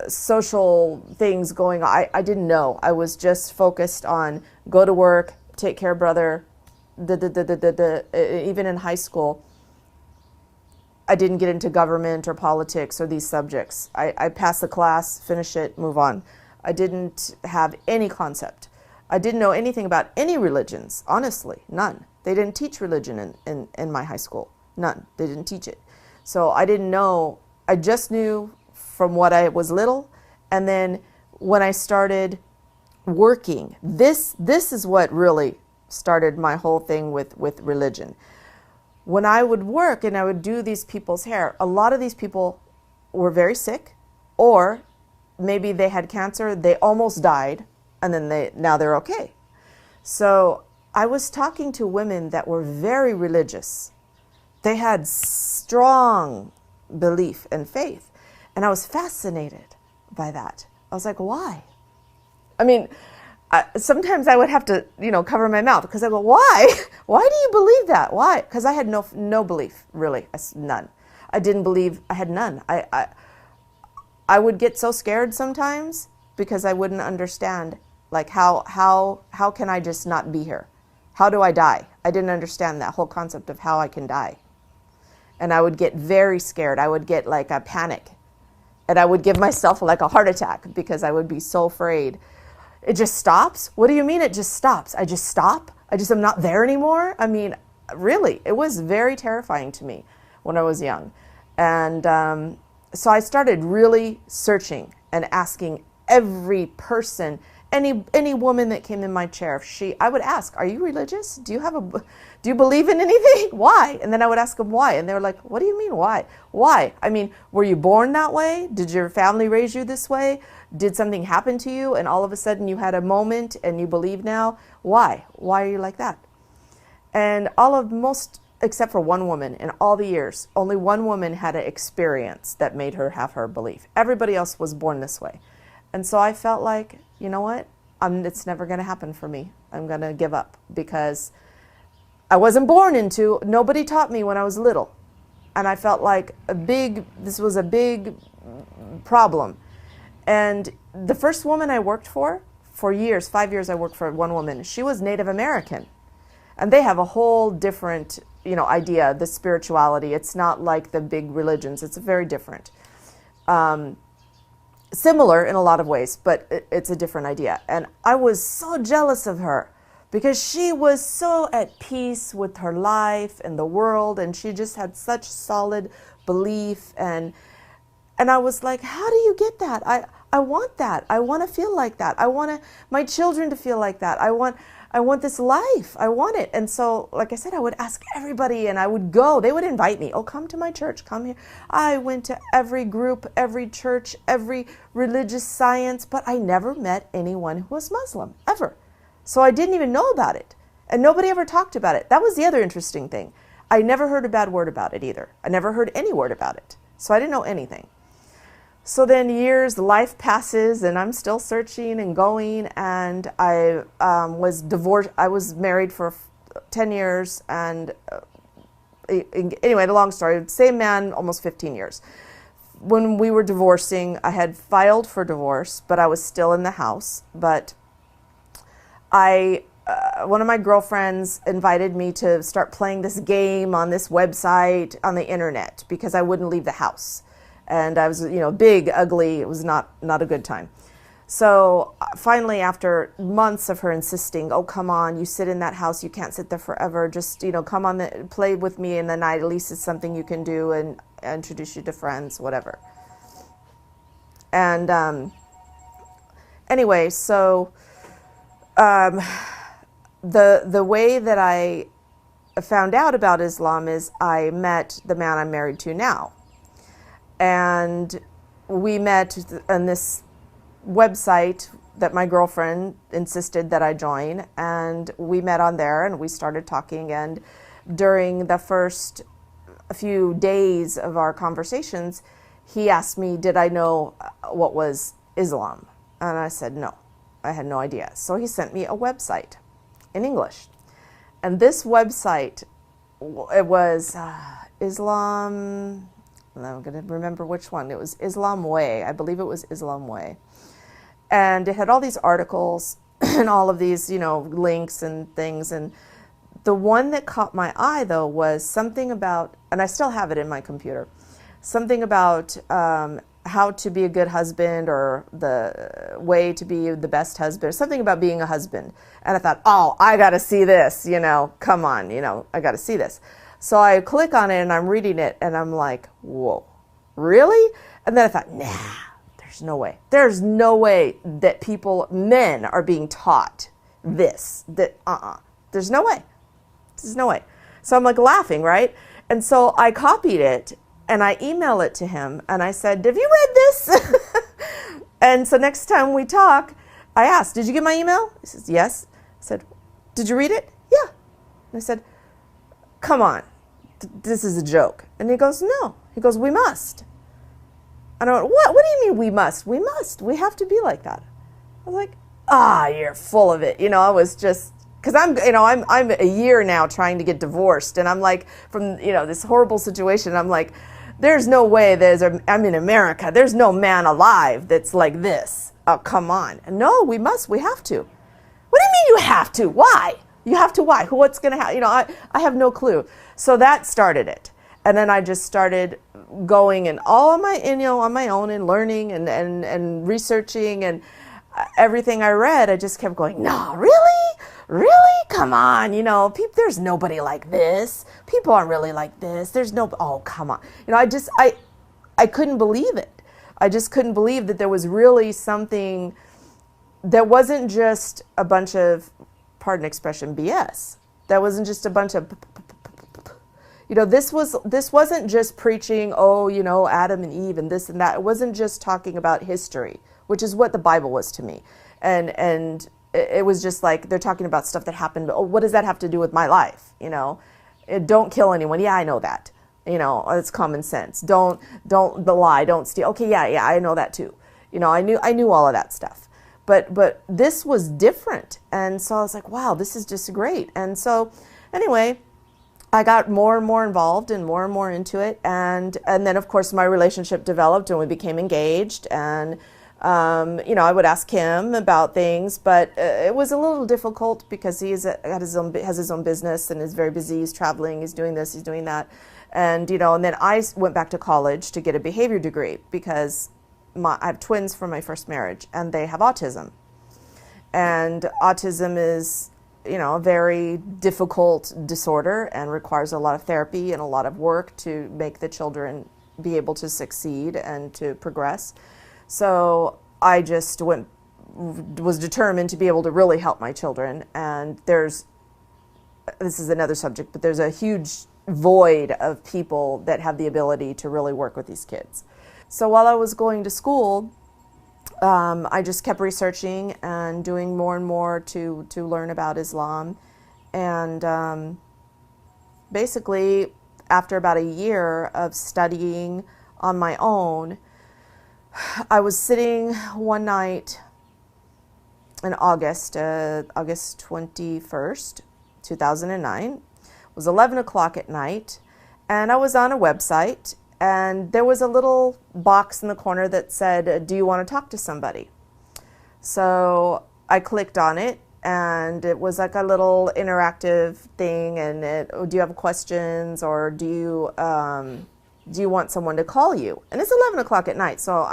social things going on, I didn't know. I was just focused on go to work, take care of brother. Even in high school, I didn't get into government or politics or these subjects. I passed the class, finish it, move on. I didn't have any concept. I didn't know anything about any religions, honestly, none. They didn't teach religion in my high school, none. They didn't teach it. So I didn't know, I just knew from what I was little, and then when I started working, this is what really started my whole thing with religion. When I would work and I would do these people's hair, a lot of these people were very sick, or maybe they had cancer, they almost died, and then now they're okay. So I was talking to women that were very religious. They had strong belief and faith, and I was fascinated by that. I was like, why? I mean, sometimes I would have to, cover my mouth because I go, why? Why do you believe that? Why? Because I had no belief, really, none. I didn't believe, I had none. I would get so scared sometimes because I wouldn't understand, like, how can I just not be here? How do I die? I didn't understand that whole concept of how I can die. And I would get very scared. I would get like a panic. And I would give myself like a heart attack because I would be so afraid. It just stops? What do you mean it just stops? I just stop? I'm not there anymore? I mean, really, it was very terrifying to me when I was young. And so I started really searching and asking every person, any woman that came in my chair, I would ask, are you religious? Do you believe in anything? Why? And then I would ask them why. And they were like, what do you mean why? Why? I mean, were you born that way? Did your family raise you this way? Did something happen to you and all of a sudden you had a moment and you believe now? Why? Why are you like that? And except for one woman in all the years, only one woman had an experience that made her have her belief. Everybody else was born this way. And so I felt like, you know what? It's never going to happen for me. I'm going to give up because I wasn't born into, nobody taught me when I was little. And I felt like this was a big problem. And the first woman I worked for years, 5 years I worked for one woman, she was Native American. And they have a whole different, idea, the spirituality. It's not like the big religions. It's very different. Similar in a lot of ways, but it's a different idea. And I was so jealous of her because she was so at peace with her life and the world, and she just had such solid belief. And I was like, how do you get that? I want that. I want to feel like that. I want my children to feel like that. I want this life. I want it. And so, like I said, I would ask everybody and I would go. They would invite me. Oh, come to my church. Come here. I went to every group, every church, every religious science, but I never met anyone who was Muslim, ever. So I didn't even know about it. And nobody ever talked about it. That was the other interesting thing. I never heard a bad word about it either. I never heard any word about it. So I didn't know anything. So then life passes, and I'm still searching and going, and I was divorced. I was married for 10 years, and anyway, the long story, same man, almost 15 years. When we were divorcing, I had filed for divorce, but I was still in the house. But one of my girlfriends invited me to start playing this game on this website on the internet because I wouldn't leave the house. And I was, big, ugly. It was not a good time. So finally, after months of her insisting, oh, come on, you sit in that house. You can't sit there forever. Just, come on, play with me in the night. At least it's something you can do and introduce you to friends, whatever. And anyway, so the way that I found out about Islam is I met the man I'm married to now. And we met on this website that my girlfriend insisted that I join, and we met on there and we started talking. And during the first few days of our conversations, he asked me, did I know what was Islam? And I said, no, I had no idea. So he sent me a website in English. And this website, it was Islam... I'm going to remember which one. It was Islam Way. I believe it was Islam Way. And it had all these articles and all of these, links and things. And the one that caught my eye, though, was something about, and I still have it in my computer, something about how to be a good husband or the way to be the best husband, something about being a husband. And I thought, oh, I got to see this, come on, I got to see this. So I click on it and I'm reading it and I'm like, whoa, really? And then I thought, nah, there's no way. There's no way that men are being taught this, There's no way. There's no way. So I'm like laughing, right? And so I copied it and I emailed it to him and I said, have you read this? And so next time we talk, I asked, did you get my email? He says, yes. I said, did you read it? Yeah. And I said, come on, this is a joke. And he goes, no. He goes, we must. And I went, what? What do you mean we must? We must. We have to be like that. I was like, you're full of it. I was just, because I'm a year now trying to get divorced. And I'm like, from, this horrible situation, I'm like, there's no way I'm in America. There's no man alive that's like this. Oh, come on. And no, we must. We have to. What do you mean you have to? Why? You have to, why? What's going to happen? I have no clue. So that started it. And then I just started going and all on my, on my own and learning and researching and everything I read, I just kept going, no, really? Really? Come on. There's nobody like this. People aren't really like this. Oh, come on. I couldn't believe it. I just couldn't believe that there was really something there wasn't just a bunch of, pardon expression, BS. That wasn't just a bunch of, this wasn't just preaching, Adam and Eve and this and that. It wasn't just talking about history, which is what the Bible was to me. And it was just like, they're talking about stuff that happened. Oh, what does that have to do with my life? Don't kill anyone. Yeah, I know that. It's common sense. Don't lie. Don't steal. Okay, yeah, I know that too. I knew all of that stuff. But this was different. And so I was like, wow, this is just great. And so anyway, I got more and more involved and more into it. And then, of course, my relationship developed and we became engaged. And, I would ask him about things, but it was a little difficult because he has his own business and is very busy. He's traveling, he's doing this, he's doing that. And, and then I went back to college to get a behavior degree because I have twins from my first marriage and they have autism. And autism is, a very difficult disorder and requires a lot of therapy and a lot of work to make the children be able to succeed and to progress. So I just was determined to be able to really help my children. And this is another subject, but there's a huge void of people that have the ability to really work with these kids. So while I was going to school, I just kept researching and doing more and more to learn about Islam. And basically, after about a year of studying on my own, I was sitting one night in August 21st, 2009. It was 11 o'clock at night, and I was on a website, and there was a little box in the corner that said, do you want to talk to somebody? So I clicked on it, and it was like a little interactive thing, and do you have questions, or do you want someone to call you? And it's 11 o'clock at night, so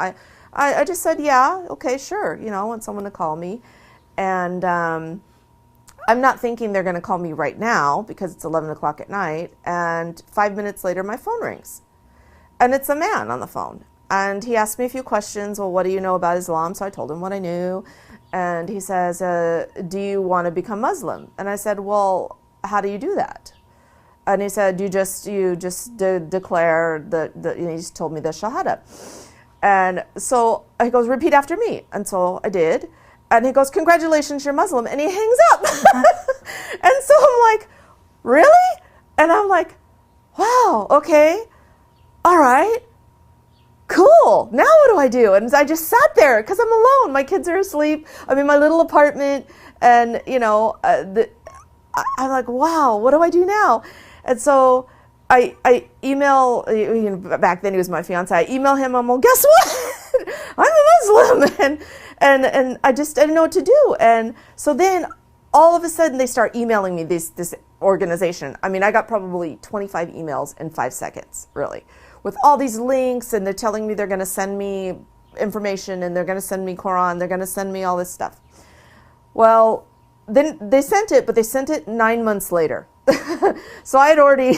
I just said, yeah, okay, sure, I want someone to call me. And I'm not thinking they're going to call me right now because it's 11 o'clock at night, and 5 minutes later my phone rings. And it's a man on the phone. And he asked me a few questions. Well, what do you know about Islam? So I told him what I knew. And he says, do you want to become Muslim? And I said, well, how do you do that? And he said, you just declare he just told me the Shahada. And so he goes, repeat after me. And so I did. And he goes, congratulations, you're Muslim. And he hangs up. And so I'm like, really? And I'm like, wow, okay. All right, cool. Now what do I do? And I just sat there because I'm alone. My kids are asleep. I'm in my little apartment. And, I'm like, wow, what do I do now? And so I email, back then he was my fiance. I email him. I'm like, guess what? I'm a Muslim. And I just didn't know what to do. And so then all of a sudden they start emailing me this organization. I mean, I got probably 25 emails in 5 seconds, really, with all these links, and they're telling me they're going to send me information, and they're going to send me Quran, they're going to send me all this stuff. Well, then they sent it, but they sent it 9 months later. So I had already,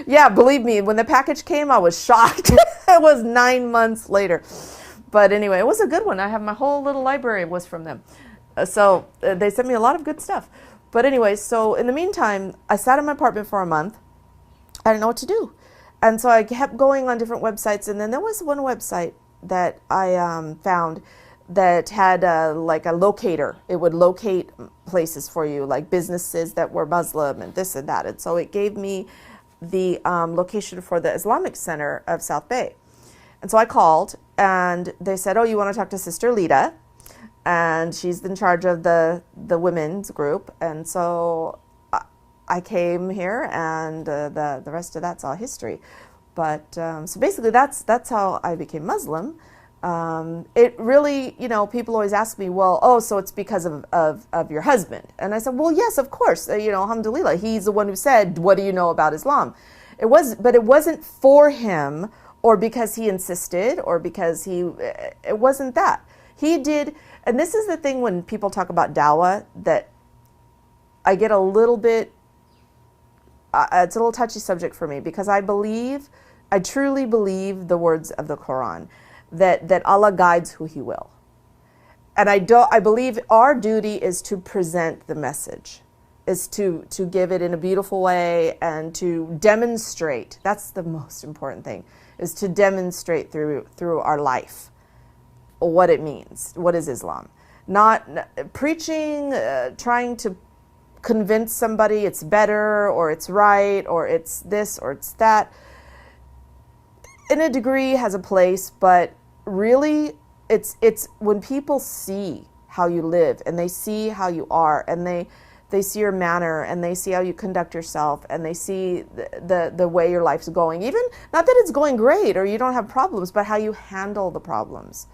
yeah, believe me, when the package came, I was shocked. It was 9 months later. But anyway, it was a good one. I have my whole little library was from them. So they sent me a lot of good stuff. But anyway, so in the meantime, I sat in my apartment for a month. I didn't know what to do. And so I kept going on different websites, and then there was one website that I found that had like a locator. It would locate places for you, like businesses that were Muslim and this and that. And so it gave me the location for the Islamic Center of South Bay. And so I called, and they said, oh, you want to talk to Sister Lita? And she's in charge of the women's group. And so I came here, and the rest of that's all history. But so basically, that's how I became Muslim. It really, people always ask me, well, oh, so it's because of your husband. And I said, well, yes, of course. Alhamdulillah, he's the one who said, what do you know about Islam? But it wasn't for him, or because he insisted, or because it wasn't that. He did, and this is the thing when people talk about dawah, that I get a little bit, it's a little touchy subject for me, because I truly believe the words of the Quran, that Allah guides who He will. And I believe our duty is to present the message, is to give it in a beautiful way and to demonstrate. That's the most important thing, is to demonstrate through our life what it means. What is Islam? Not preaching, trying to convince somebody it's better or it's right or it's this or it's that. In a degree has a place, but really it's when people see how you live and they see how you are and they see your manner and they see how you conduct yourself and they see the way your life's going. Even not that it's going great or you don't have problems, but how you handle the problems.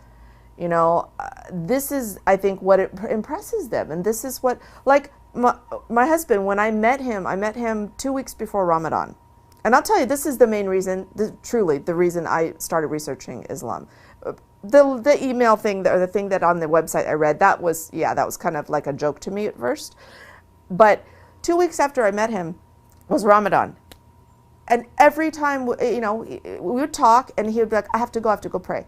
You know, this is, I think, what it impresses them. And this is what, like my husband, when I met him 2 weeks before Ramadan. And I'll tell you, this is the main reason, truly the reason I started researching Islam. The email thing, or the thing that on the website I read, that was kind of like a joke to me at first. But 2 weeks after I met him was Ramadan. And every time, you know, we would talk and he would be like, I have to go pray.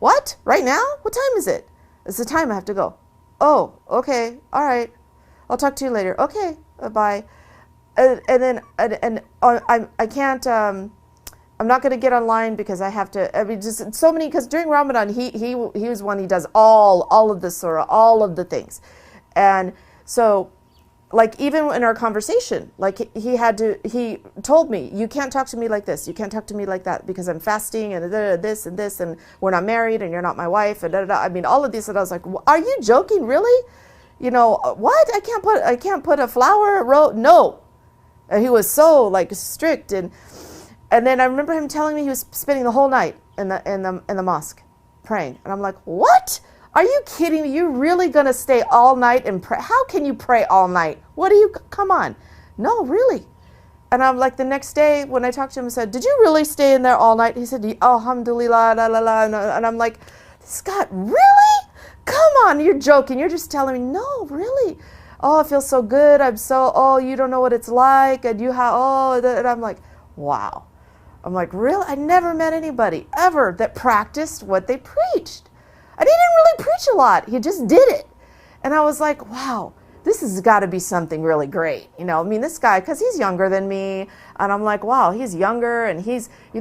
What? Right now? What time is it? It's the time I have to go. Oh, okay. All right. I'll talk to you later. Okay. Bye. I can't, I'm not going to get online because I have to, I mean, just so many, because during Ramadan, he was one, he does all of the surah, all of the things. And so, like, even in our conversation, like, he told me, you can't talk to me like this, you can't talk to me like that, because I'm fasting, and this and this, and we're not married, and you're not my wife, and I mean, all of these, and I was like, are you joking, really? You know, what? I can't put a flower, no. And he was so, like, strict, and then I remember him telling me he was spending the whole night in the mosque praying, and I'm like, what? Are you kidding me? You're really going to stay all night and pray? How can you pray all night? Come on. No, really. And I'm like, the next day when I talked to him, I said, did you really stay in there all night? He said, alhamdulillah, la la la. And I'm like, Scott, really? Come on, you're joking. You're just telling me, no, really. Oh, I feel so good. You don't know what it's like. And and I'm like, wow. I'm like, really? I never met anybody ever that practiced what they preached. And he didn't really preach a lot. He just did it. And I was like, wow, this has got to be something really great. You know, I mean, this guy, because he's younger than me. And I'm like, wow, he's younger and he's in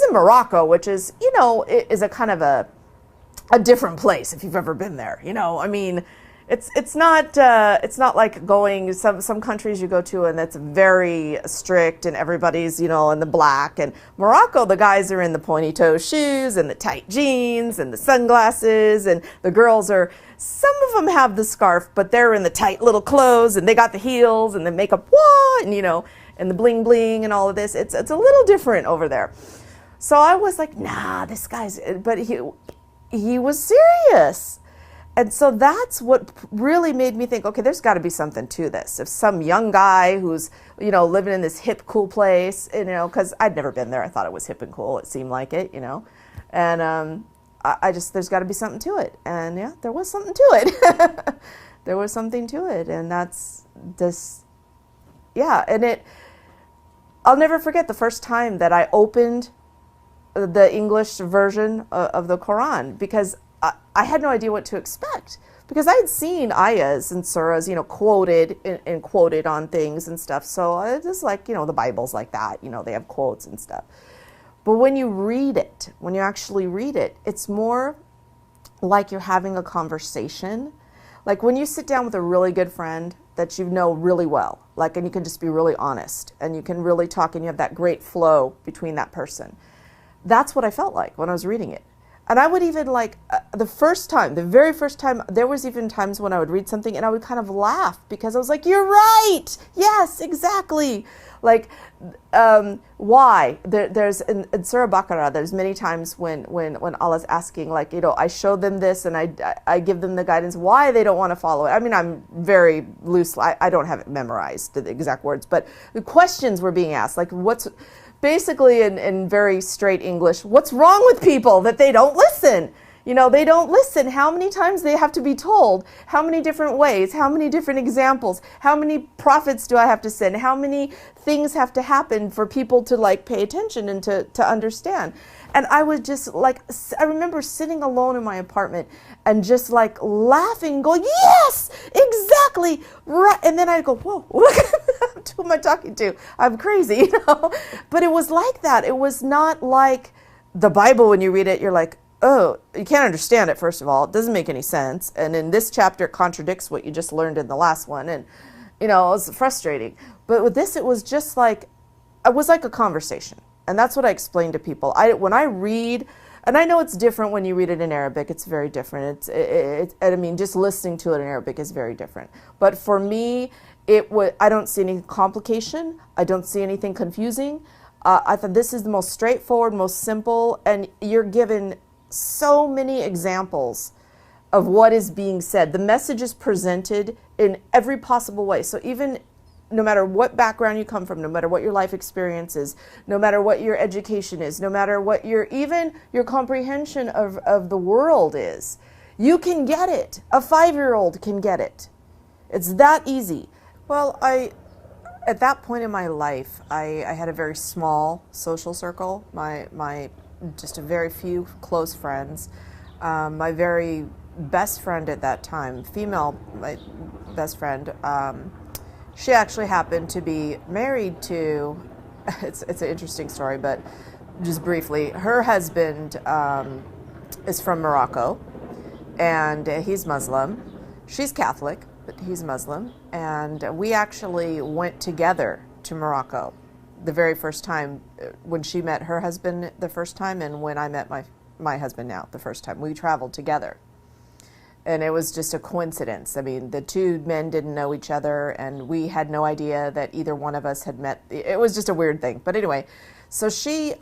Morocco, which is, you know, is a kind of a different place if you've ever been there. You know, I mean, it's not like going some countries you go to and that's very strict and everybody's, you know, in the black. And Morocco, the guys are in the pointy toe shoes and the tight jeans and the sunglasses, and the girls some of them have the scarf, but they're in the tight little clothes and they got the heels and the makeup, and, you know, and the bling bling and all of this. It's a little different over there. So I was like, nah, this guy's, but he was serious. And so that's what really made me think, okay, there's got to be something to this. If some young guy who's, you know, living in this hip, cool place, you know, because I'd never been there. I thought it was hip and cool. It seemed like it, you know. And there's got to be something to it. And yeah, there was something to it. There was something to it. And that's this, yeah. And I'll never forget the first time that I opened the English version of the Quran, because I had no idea what to expect, because I had seen ayahs and surahs, you know, quoted and quoted on things and stuff. So it's just like, you know, the Bible's like that, you know, they have quotes and stuff. But when you read it, when you actually read it, it's more like you're having a conversation. Like when you sit down with a really good friend that you know really well, like, and you can just be really honest and you can really talk and you have that great flow between that person. That's what I felt like when I was reading it. And I would even like, the very first time, there was even times when I would read something and I would kind of laugh because I was like, you're right. Yes, exactly. Like, why? There's in Surah Baqarah, there's many times when Allah's asking, like, you know, I show them this and I give them the guidance, why they don't want to follow it. I mean, I'm very loose. I don't have it memorized, the exact words, but the questions were being asked, like, basically in very straight English, what's wrong with people that they don't listen? You know, they don't listen. How many times they have to be told? How many different ways? How many different examples? How many prophets do I have to send? How many things have to happen for people to like pay attention and to understand? And I was just like, I remember sitting alone in my apartment and just like laughing, going, yes, exactly, right. And then I go, whoa, who am I talking to? I'm crazy, you know? But it was like that. It was not like the Bible. When you read it, you're like, oh, you can't understand it, first of all. It doesn't make any sense. And in this chapter, it contradicts what you just learned in the last one. And, you know, it was frustrating. But with this, it was just like, it was like a conversation. And that's what I explain to people. When I read, and I know it's different when you read it in Arabic, it's very different. I mean, just listening to it in Arabic is very different. But for me, I don't see any complication. I don't see anything confusing. I thought this is the most straightforward, most simple, and you're given so many examples of what is being said. The message is presented in every possible way. So even no matter what background you come from, no matter what your life experience is, no matter what your education is, no matter what even your comprehension of the world is, you can get it. A 5-year-old can get it. It's that easy. Well, at that point in my life, I had a very small social circle. My just a very few close friends. My very best friend at that time, female, my best friend, she actually happened to be married to, it's an interesting story, but just briefly, her husband is from Morocco, and he's Muslim. She's Catholic, but he's Muslim, and we actually went together to Morocco the very first time, when she met her husband the first time, and when I met my husband now the first time. We traveled together. And it was just a coincidence. I mean, the two men didn't know each other, and we had no idea that either one of us had met. It was just a weird thing. But anyway, so he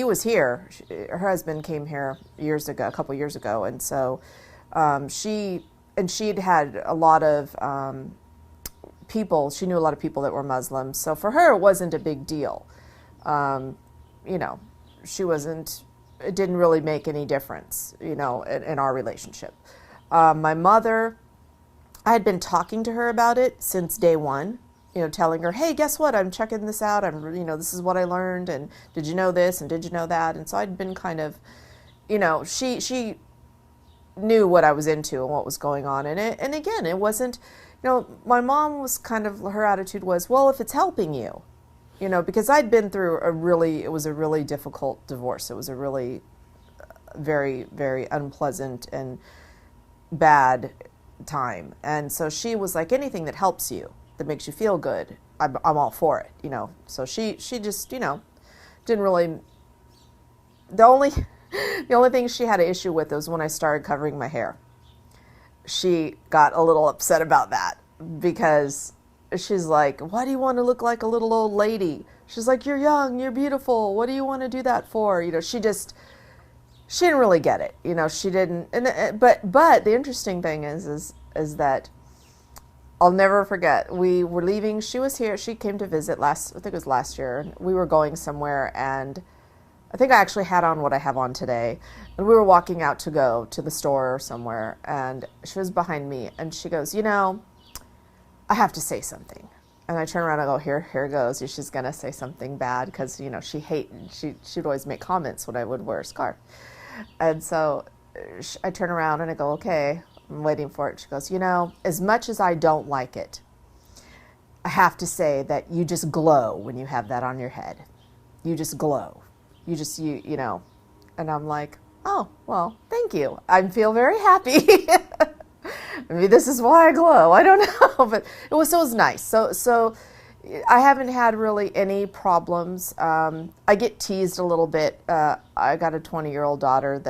was here. Her husband came here a couple years ago. And so she'd had a lot of people, she knew a lot of people that were Muslims. So for her, it wasn't a big deal. You know, it didn't really make any difference, you know, in our relationship. My mother, I had been talking to her about it since day one, you know, telling her, hey, guess what? I'm checking this out. This is what I learned. And did you know this? And did you know that? And so I'd been kind of, you know, she knew what I was into and what was going on in it. And again, it wasn't, you know, my mom was kind of, her attitude was, well, if it's helping you. You know, because I'd been through it was a really difficult divorce. It was a really very, very unpleasant and bad time. And so she was like, anything that helps you, that makes you feel good, I'm all for it, you know. So she just, you know, didn't really, the only thing she had an issue with was when I started covering my hair. She got a little upset about that because she's like, why do you want to look like a little old lady? She's like, you're young, you're beautiful. What do you want to do that for? You know, she didn't really get it. You know, she didn't. But the interesting thing is that I'll never forget. We were leaving. She was here. She came to visit I think it was last year. We were going somewhere, and I think I actually had on what I have on today. And we were walking out to go to the store or somewhere, and she was behind me, and she goes, you know, I have to say something. And I turn around and go, here it goes. She's going to say something bad because, you know, she'd always make comments when I would wear a scarf. And so I turn around and I go, okay, I'm waiting for it. She goes, you know, as much as I don't like it, I have to say that you just glow when you have that on your head. You just glow. You know. And I'm like, oh, well, thank you. I feel very happy. Maybe this is why I glow. I don't know, but it was nice. So I haven't had really any problems. I get teased a little bit. I got a 20-year-old daughter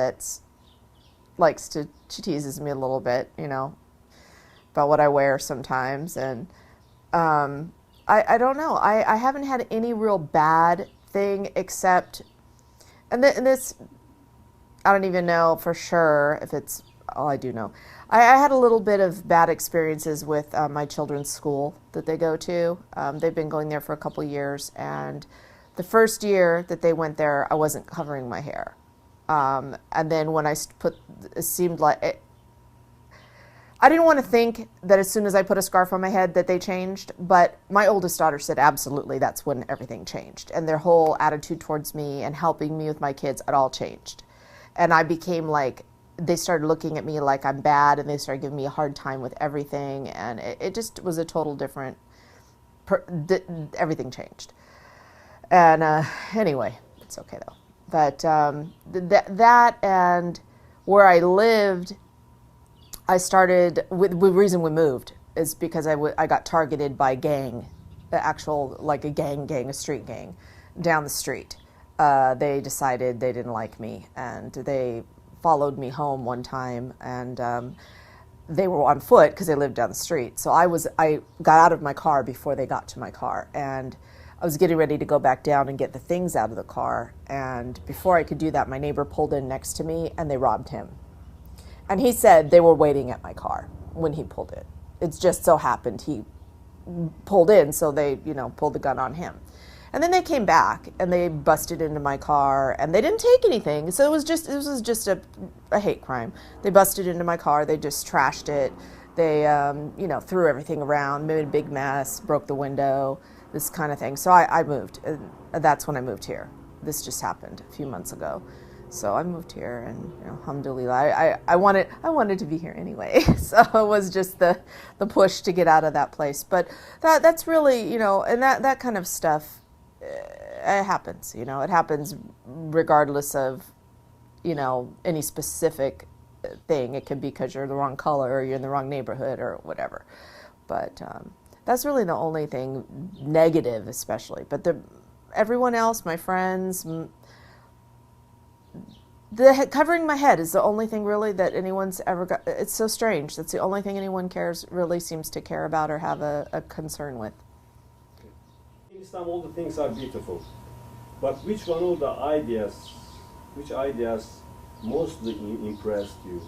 she teases me a little bit, you know, about what I wear sometimes. And I don't know. I haven't had any real bad thing except, and this, I don't even know for sure if it's, oh, I do know. I had a little bit of bad experiences with my children's school that they go to. They've been going there for a couple years, and the first year that they went there, I wasn't covering my hair. And then when it seemed like I didn't want to think that as soon as I put a scarf on my head that they changed, but my oldest daughter said absolutely that's when everything changed. And their whole attitude towards me and helping me with my kids, it all changed. And I became like, they started looking at me like I'm bad, and they started giving me a hard time with everything. And it just was a total different, everything changed. And anyway, it's okay though. But that and where I lived, I started, the reason we moved is because I got targeted by gang, like a street gang down the street. They decided they didn't like me, and they followed me home one time, and they were on foot because they lived down the street. So I got out of my car before they got to my car, and I was getting ready to go back down and get the things out of the car. And before I could do that, my neighbor pulled in next to me and they robbed him. And he said they were waiting at my car when he pulled in. It just so happened he pulled in, so they, pulled the gun on him. And then they came back and they busted into my car, and they didn't take anything. So it was just a hate crime. They busted into my car. They just trashed it. They, threw everything around, made a big mess, broke the window, this kind of thing. So I moved. And that's when I moved here. This just happened a few months ago. So I moved here, and alhamdulillah, I wanted to be here anyway. So it was just the push to get out of that place. But that's really, and that kind of stuff, it happens. It happens regardless of, any specific thing. It could be because you're the wrong color, or you're in the wrong neighborhood, or whatever. But that's really the only thing negative, especially. But everyone else, my friends. Covering my head is the only thing really that anyone's ever got. It's so strange. That's the only thing anyone seems to care about or have a concern with. In Islam, all the things are beautiful. But which ideas mostly impressed you?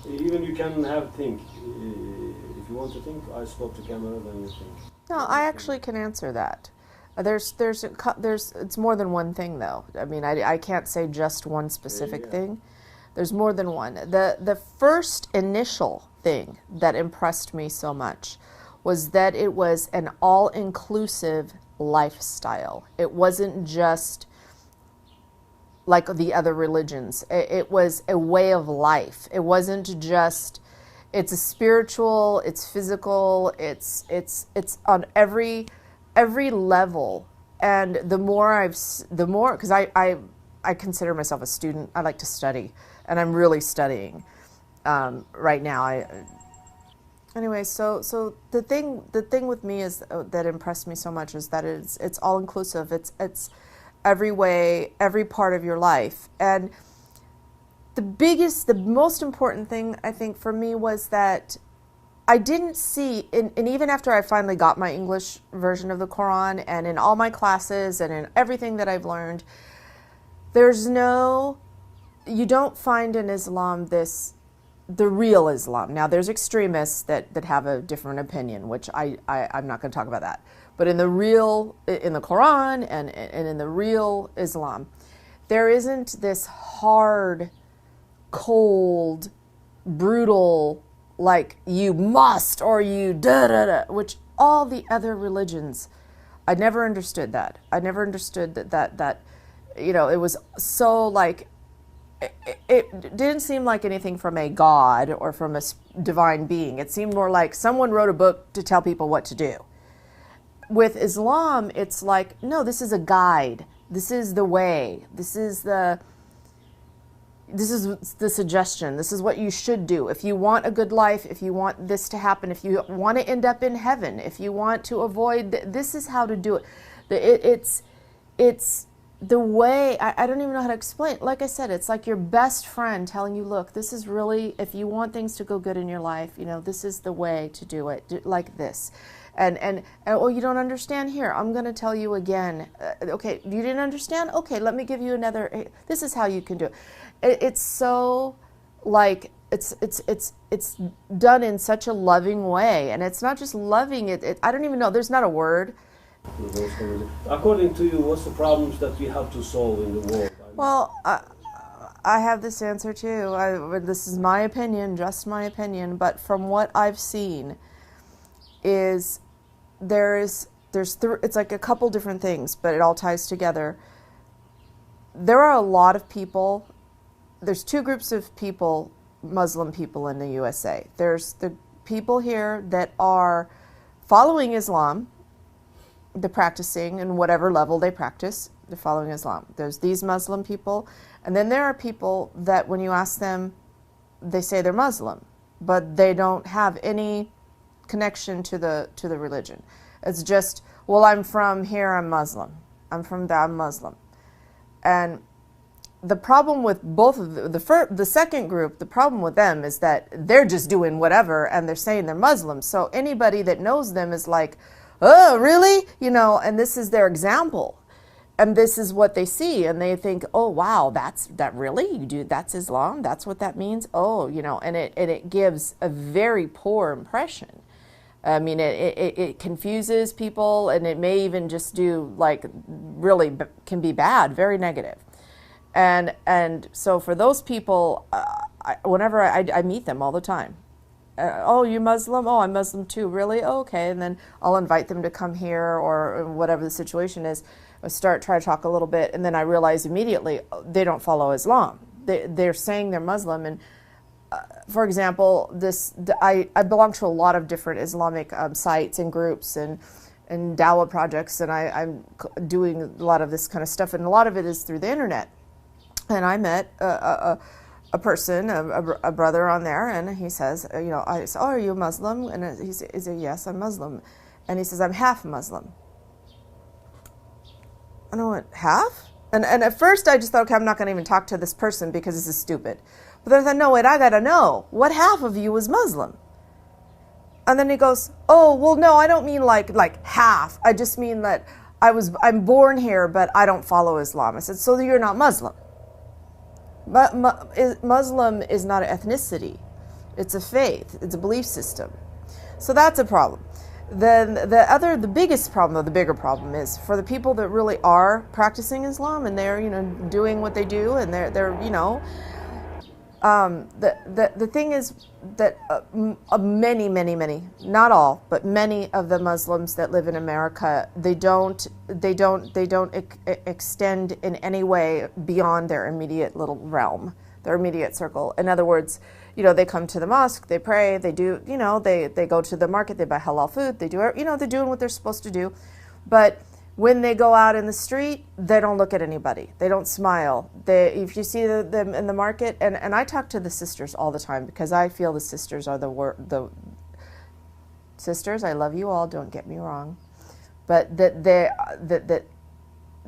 Even you can think. If you want to think, I stop the camera, then you think. No, I actually can answer that. It's more than one thing though. I mean, I can't say just one specific thing. There's more than one. The first initial thing that impressed me so much was that it was an all-inclusive lifestyle. It wasn't just like the other religions. It was a way of life. It wasn't just, it's a spiritual, it's physical, it's on every level. And the more because I consider myself a student. I like to study, and I'm really studying right now. Anyway, so the thing with me is that impressed me so much is that it's all inclusive. It's every way, every part of your life. And the most important thing I think for me was that I didn't see, and even after I finally got my English version of the Quran, and in all my classes and in everything that I've learned, you don't find in Islam the real Islam. Now there's extremists that have a different opinion, which I'm not going to talk about that. But in the Quran and in the real Islam, there isn't this hard, cold, brutal, like you must or you da-da-da, which all the other religions, I never understood that. I never understood that it was so like, it didn't seem like anything from a God or from a divine being. It seemed more like someone wrote a book to tell people what to do. With Islam, it's like, no, this is a guide. This is the way. This is the suggestion. This is what you should do. If you want a good life, if you want this to happen, if you want to end up in heaven, if you want to avoid, this is how to do it. It's the way, I don't even know how to explain. Like I said, it's like your best friend telling you, look, this is really, if you want things to go good in your life, this is the way to do it, like this. And oh, you don't understand? Here, I'm going to tell you again. Okay, you didn't understand? Okay, let me give you another. This is how you can do it. It's so like it's done in such a loving way, and it's not just loving. I don't even know. There's not a word. According to you, what's the problems that we have to solve in the world? Well, I have this answer too. This is my opinion, just my opinion, but from what I've seen is it's like a couple different things, but it all ties together. There are a lot of people, there's two groups of people, Muslim people in the USA. There's the people here that are following Islam, they're practicing in whatever level they practice, they're following Islam. There's these Muslim people, and then there are people that when you ask them, they say they're Muslim, but they don't have any connection to the religion. It's just, well, I'm from here, I'm Muslim. I'm from there, I'm Muslim. And the problem with both of the second group, the problem with them is that they're just doing whatever and they're saying they're Muslim. So anybody that knows them is like, oh, really? You know, and this is their example. And this is what they see. And they think, oh, wow, that really? You do, that's Islam? That's what that means? Oh, you know, and it gives a very poor impression. I mean, it confuses people, and it may even just do, like, really can be bad, very negative. And so for those people, whenever I meet them all the time, oh, you Muslim? Oh, I'm Muslim too. Really? Oh, okay. And then I'll invite them to come here or whatever the situation is. I try to talk a little bit, and then I realize immediately they don't follow Islam. They're saying they're Muslim, and for example, I belong to a lot of different Islamic sites and groups and dawah projects, and I'm doing a lot of this kind of stuff, and a lot of it is through the internet. And I met a person, a brother on there, and he says, you know, I said, oh, are you a Muslim? And he said, yes, I'm Muslim. And he says, I'm half Muslim. And I went, half? And at first I just thought, okay, I'm not going to even talk to this person because this is stupid. But then I thought, no, wait, I got to know. What half of you is Muslim? And then he goes, oh, well, no, I don't mean like half. I just mean that I'm born here, but I don't follow Islam. I said, so you're not Muslim. But Muslim is not an ethnicity. It's a faith. It's a belief system. So that's a problem. Then the biggest problem, or the bigger problem, is for the people that really are practicing Islam and they're, you know, doing what they do, and they're you know, the thing is that many, not all, but many of the Muslims that live in America, they don't extend in any way beyond their immediate little realm, their immediate circle. In other words, you know, they come to the mosque, they pray, they do, you know, they go to the market, they buy halal food, they do, you know, they're doing what they're supposed to do. But when they go out in the street, they don't look at anybody. They don't smile. If you see them in the market, and I talk to the sisters all the time because I feel the sisters are the sisters. I love you all. Don't get me wrong, but that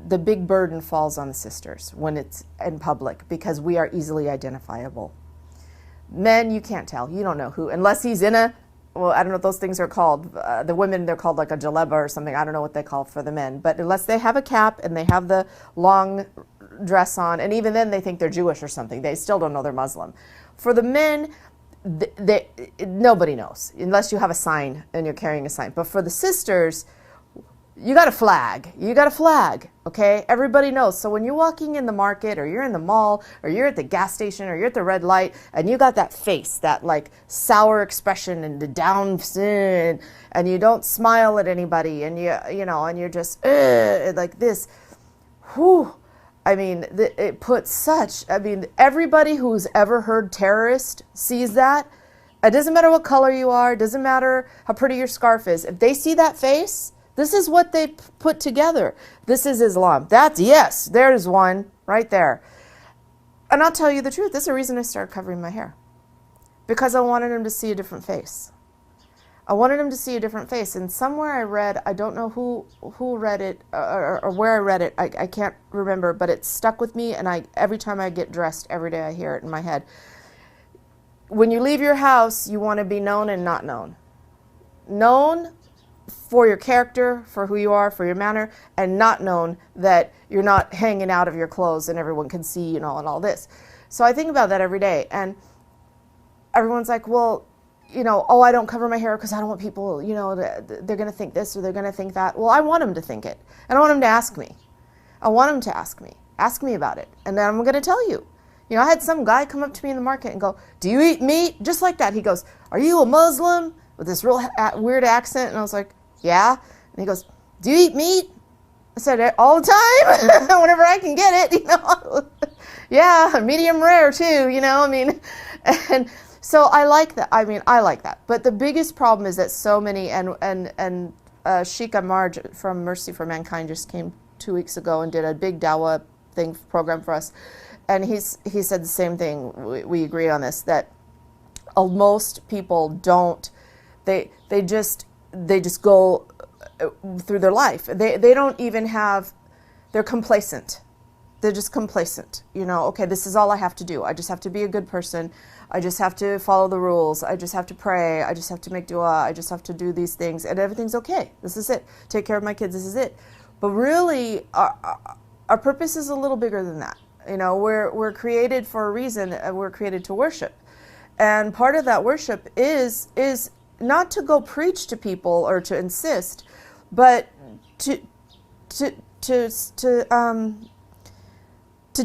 the big burden falls on the sisters when it's in public because we are easily identifiable. Men, you can't tell. You don't know who, unless he's in a, well, I don't know what those things are called. The women, they're called like a jaleba or something. I don't know what they call for the men. But unless they have a cap and they have the long dress on, and even then they think they're Jewish or something, they still don't know they're Muslim. For the men, nobody knows, unless you have a sign and you're carrying a sign. But for the sisters, you got a flag. You got a flag, okay? Everybody knows. So when you're walking in the market or you're in the mall or you're at the gas station or you're at the red light and you got that face, that like sour expression and the down and you don't smile at anybody and you know, and you're just like this, whew. I mean, it puts such, I mean, everybody who's ever heard terrorist sees that. It doesn't matter what color you are. It doesn't matter how pretty your scarf is. If they see that face, this is what they put together. This is Islam. Yes, there's one right there. And I'll tell you the truth. This is the reason I started covering my hair. Because I wanted him to see a different face. I wanted him to see a different face. And somewhere I read, I don't know who read it or where I read it. I can't remember, but it stuck with me. And every time I get dressed, every day I hear it in my head. When you leave your house, you want to be known and not known. Known for your character, for who you are, for your manner, and not known that you're not hanging out of your clothes and everyone can see, you know, and all this. So I think about that every day, and everyone's like, well, you know, oh, I don't cover my hair because I don't want people, you know, they're going to think this or they're going to think that. Well, I want them to think it, and I want them to ask me. I want them to ask me about it, and then I'm going to tell you. You know, I had some guy come up to me in the market and go, "Do you eat meat?" Just like that. He goes, "Are you a Muslim?" With this real weird accent. And I was like, "Yeah." And he goes, "Do you eat meat?" I said, "All the time, whenever I can get it, you know." Yeah, medium rare too, you know, I mean, and so I like that. I mean, I like that. But the biggest problem is that so many, and Sheikh Ammar from Mercy for Mankind just came 2 weeks ago and did a big dawah program for us. And he said the same thing. We agree on this, that most people don't, they just go through their life. They don't even have, they're complacent. They're just complacent. You know, okay, this is all I have to do. I just have to be a good person. I just have to follow the rules. I just have to pray. I just have to make dua. I just have to do these things, and everything's okay. This is it. Take care of my kids. This is it. But really, our purpose is a little bigger than that. You know, we're created for a reason. We're created to worship, and part of that worship is not to go preach to people or to insist, but to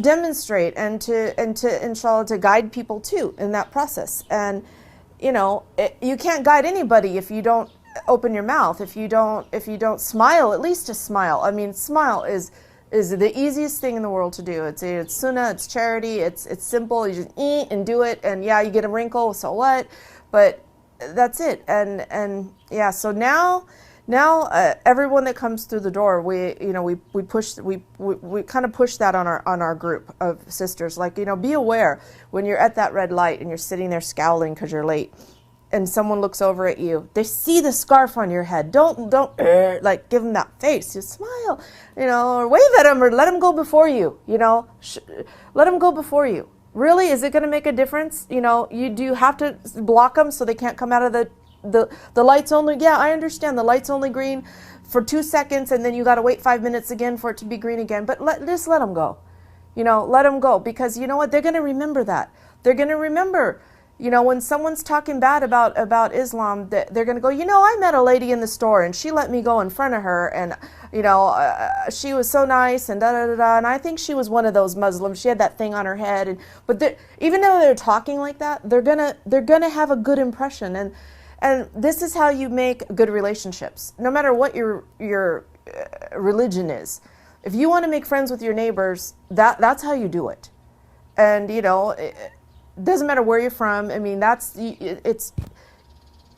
demonstrate and to inshallah to guide people too in that process. And you know, you can't guide anybody if you don't open your mouth, if you don't smile, at least a smile. I mean, smile is the easiest thing in the world to do. It's sunnah, it's charity, it's simple. You just eat and do it, and yeah, you get a wrinkle, so what? But that's it. And yeah, so now everyone that comes through the door, we kind of push that on our group of sisters. Like, you know, be aware when you're at that red light and you're sitting there scowling because you're late, and someone looks over at you. They see the scarf on your head. Don't like give them that face. You smile, you know, or wave at them, or let them go before you. You know, let them go before you. Really, is it going to make a difference? You know, you do have to block them so they can't come out of the light's only, yeah, I understand the light's only green for 2 seconds, and then you got to wait 5 minutes again for it to be green again. But just let them go. You know, let them go, because you know what? They're going to remember that. They're going to remember, you know, when someone's talking bad about Islam, they're going to go, you know, I met a lady in the store and she let me go in front of her, and you know, she was so nice, and and I think she was one of those Muslims. She had that thing on her head, but even though they're talking like that, they're gonna have a good impression. And this is how you make good relationships, no matter what your religion is. If you want to make friends with your neighbors, that's how you do it. And you know, it doesn't matter where you're from. I mean, it's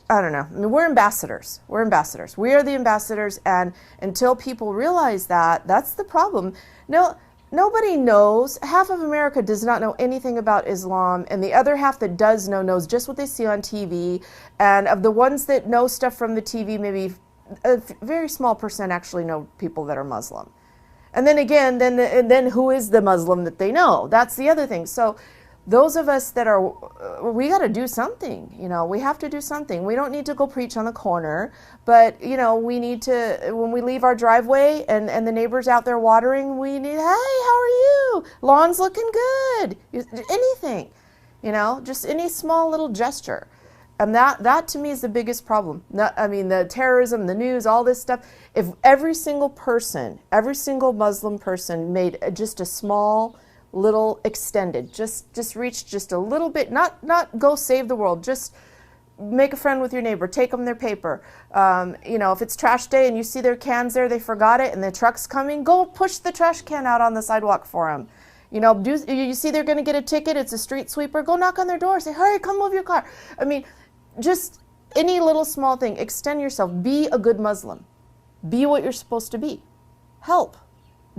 I don't know. I mean, we're ambassadors. We're ambassadors. We are the ambassadors, and until people realize that, that's the problem. No. Nobody knows. Half of America does not know anything about Islam, and the other half that does know knows just what they see on TV. And of the ones that know stuff from the TV, maybe a very small percent actually know people that are Muslim. And then again, then who is the Muslim that they know? That's the other thing. So those of us that are, we got to do something. You know, we have to do something. We don't need to go preach on the corner, but you know, we need to, when we leave our driveway and the neighbors out there watering, we need, hey, how are you? Lawn's looking good. Anything, you know, just any small little gesture. And that to me is the biggest problem. I mean, the terrorism, the news, all this stuff. If every single person, every single Muslim person made just a small little extended, just reach just a little bit, not go save the world, just make a friend with your neighbor, take them their paper. You know, if it's trash day and you see their cans there, they forgot it and the truck's coming, go push the trash can out on the sidewalk for them. You know, you see they're going to get a ticket, it's a street sweeper, go knock on their door, say, hurry, come move your car. I mean, just any little small thing, extend yourself, be a good Muslim, be what you're supposed to be, help.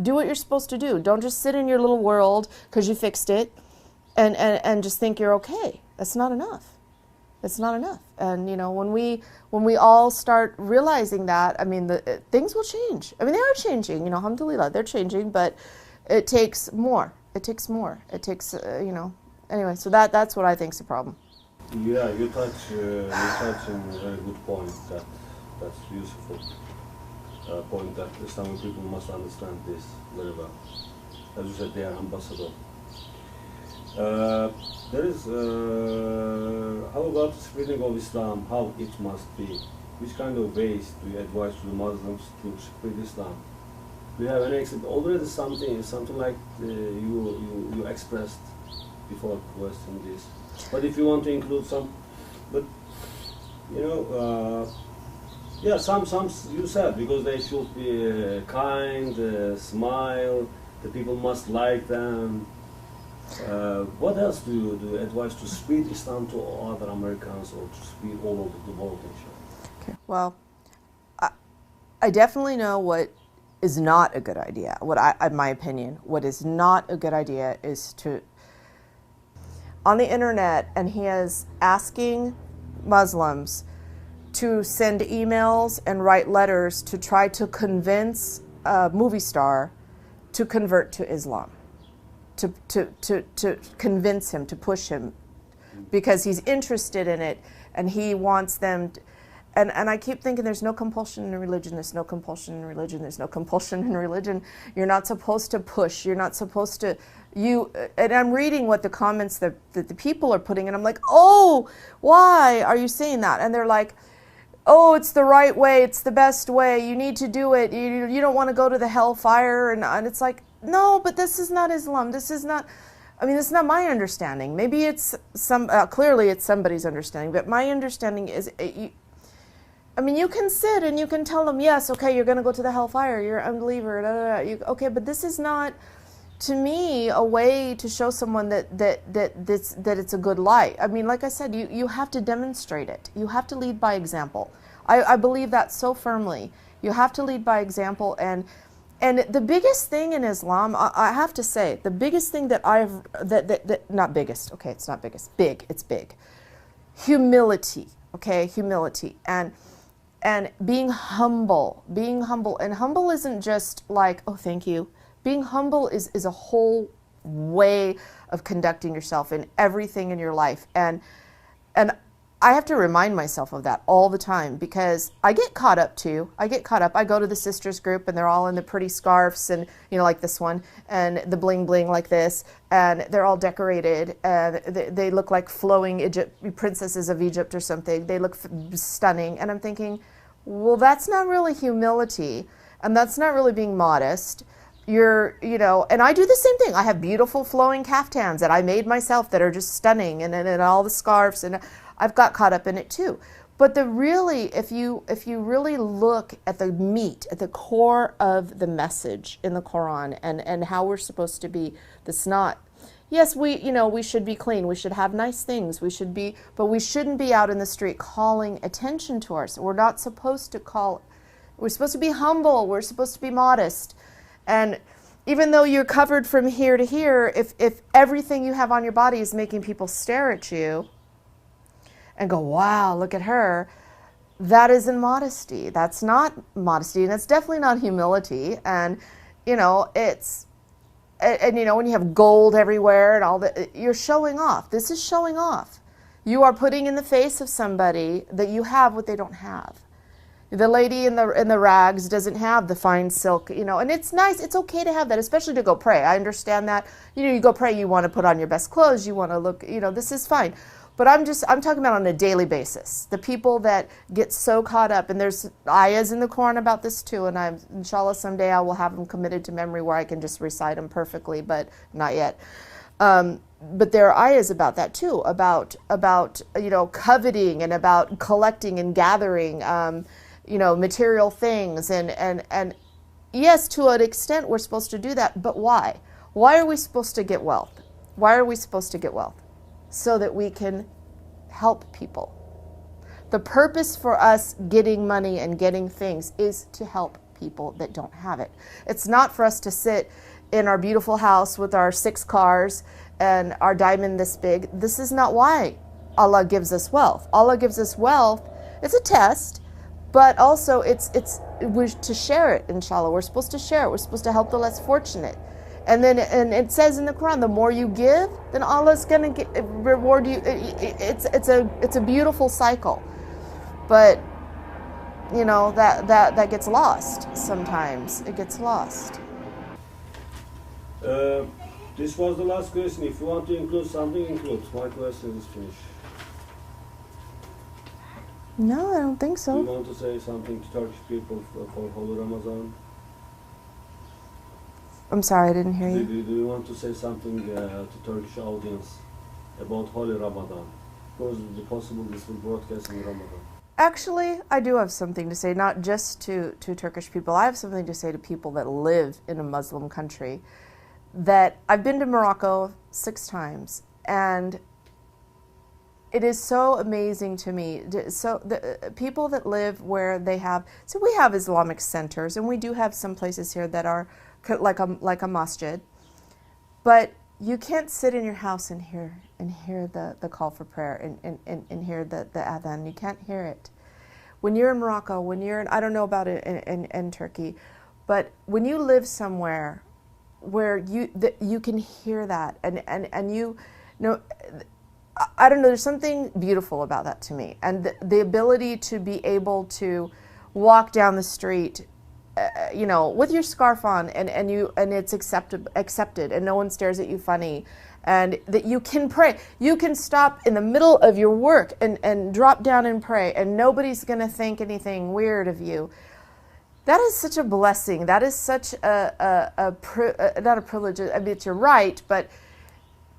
Do what you're supposed to do. Don't just sit in your little world because you fixed it and just think you're okay. That's not enough. It's not enough. And you know, when we all start realizing that, I mean, things will change. I mean, they are changing. You know, alhamdulillah, they're changing, but it takes more. It takes more. It takes you know. Anyway, so that's what I think is the problem. Yeah, you touch on a very good point. That's useful. Point that Islamic people must understand this very well. As you said, they are ambassadors. There is, how about the spreading of Islam, how it must be? Which kind of ways do you advise to the Muslims to spread Islam? Do you have any already something like you expressed before question this. But if you want to include some, but you know, yeah, some you said because they should be kind, smile. The people must like them. What else do you advise to spread Islam to other Americans or to spread all over the world? Okay. Well, I definitely know what is not a good idea. In my opinion, what is not a good idea is to, on the internet, and he is asking Muslims to send emails and write letters to try to convince a movie star to convert to Islam, to convince him, to push him, because he's interested in it and he wants them to, and I keep thinking there's no compulsion in religion, there's no compulsion in religion, there's no compulsion in religion. You're not supposed to push, you're not supposed to, and I'm reading what the comments that the people are putting, and I'm like, oh, why are you saying that? And they're like, oh, it's the right way, it's the best way, you need to do it, you don't want to go to the hellfire, and it's like, no, but this is not Islam, this is not, I mean, this is not my understanding. Maybe it's clearly it's somebody's understanding, but my understanding is, I mean, you can sit and you can tell them, yes, okay, you're going to go to the hellfire, you're an unbeliever, okay, but this is not, to me, a way to show someone that it's a good light. I mean, like I said, you have to demonstrate it. You have to lead by example. I believe that so firmly. You have to lead by example, and the biggest thing in Islam, I have to say, the biggest thing that not biggest, okay, it's not biggest, big, it's big. Humility, okay, humility, and being humble, and humble isn't just like, oh, thank you. Being humble is a whole way of conducting yourself in everything in your life, and I have to remind myself of that all the time, because I get caught up too. I go to the sisters group and they're all in the pretty scarves and, you know, like this one, and the bling bling like this, and they're all decorated, and they look like flowing princesses of Egypt or something. They look stunning, and I'm thinking, well, that's not really humility, and that's not really being modest. You know, and I do the same thing. I have beautiful flowing caftans that I made myself that are just stunning, and all the scarves, and I've got caught up in it too. But if you really look at the meat, at the core of the message in the Quran, and how we're supposed to be, that's not, yes, we should be clean, we should have nice things, but we shouldn't be out in the street calling attention to ourselves. We're not supposed to we're supposed to be humble, we're supposed to be modest. And even though you're covered from here to here, if everything you have on your body is making people stare at you and go, wow, look at her, that isn't modesty. That's not modesty, and it's definitely not humility. And, you know, and you know, when you have gold everywhere and all that, you're showing off. This is showing off. You are putting in the face of somebody that you have what they don't have. The lady in the rags doesn't have the fine silk, you know, and it's nice. It's okay to have that, especially to go pray. I understand that. You know, you go pray, you want to put on your best clothes, you want to look, you know, this is fine. But I'm talking about on a daily basis. The people that get so caught up, and there's ayahs in the Quran about this too, and inshallah someday I will have them committed to memory where I can just recite them perfectly, but not yet. But there are ayahs about that too, about you know, coveting and about collecting and gathering, you know, material things, and yes, to an extent we're supposed to do that, but why? Why are we supposed to get wealth? Why are we supposed to get wealth? So that we can help people. The purpose for us getting money and getting things is to help people that don't have it. It's not for us to sit in our beautiful house with our 6 cars and our diamond this big. This is not why Allah gives us wealth. Allah gives us wealth. It's a test. But also, we're to share it, inshallah. We're supposed to share it. We're supposed to help the less fortunate. And it says in the Quran, the more you give, then Allah's going to reward you. It's a beautiful cycle. But, you know, that gets lost sometimes. It gets lost. This was the last question. If you want to include something, include. My question is finished. No, I don't think so. Do you want to say something to Turkish people for Holy Ramadan? I'm sorry, I didn't hear you. Do you want to say something to Turkish audience about Holy Ramadan? Because it's possible this will broadcast in Ramadan. Actually, I do have something to say, not just to Turkish people. I have something to say to people that live in a Muslim country. That I've been to Morocco 6 times, and it is so amazing to me. So the people that live where they have, so we have Islamic centers, and we do have some places here that are like a masjid, but you can't sit in your house and hear the call for prayer and hear the adhan. You can't hear it. When you're in Morocco, when you're in, I don't know about it in Turkey, but when you live somewhere where you can hear that and you know, I don't know, there's something beautiful about that to me. And the ability to be able to walk down the street, you know, with your scarf on and it's accepted and no one stares at you funny, and that you can pray. You can stop in the middle of your work and drop down and pray, and nobody's going to think anything weird of you. That is such a blessing. That is such not a privilege, I mean, it's your right, but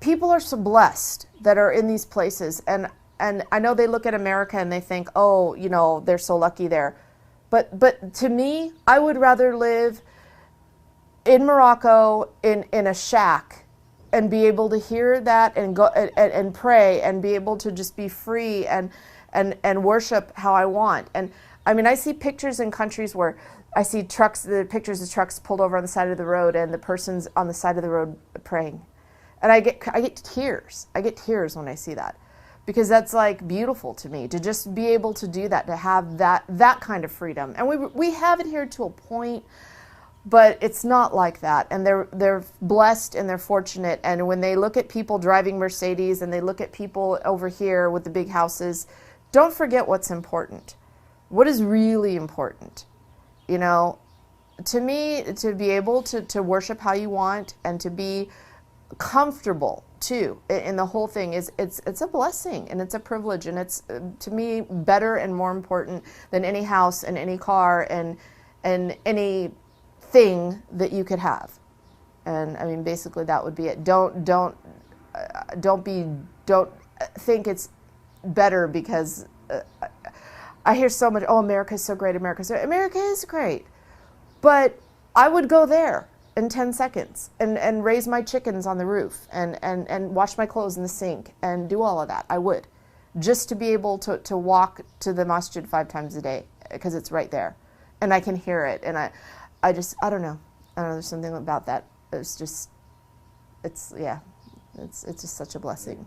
people are so blessed that are in these places. And I know they look at America and they think, oh, you know, they're so lucky there. But to me, I would rather live in Morocco in a shack and be able to hear that and go and pray and be able to just be free and worship how I want. And I mean, I see pictures in countries where I see the pictures of trucks pulled over on the side of the road and the person's on the side of the road praying. And I get tears. I get tears when I see that, because that's like beautiful to me, to just be able to do that, to have that kind of freedom. And we have it here to a point, but it's not like that. And they're blessed and they're fortunate. And when they look at people driving Mercedes and they look at people over here with the big houses, don't forget what's important. What is really important? You know, to me, to be able to worship how you want and to be comfortable too in the whole thing it's a blessing and it's a privilege, and it's to me better and more important than any house and any car and anything that you could have. And I mean, basically that would be it. Don't think it's better because I hear so much, oh, America's so great, America is great, but I would go there in 10 seconds and raise my chickens on the roof and wash my clothes in the sink and do all of that. I would, just to be able to walk to the masjid 5 times a day, because it's right there and I can hear it. And I don't know, there's something about that. It's just such a blessing.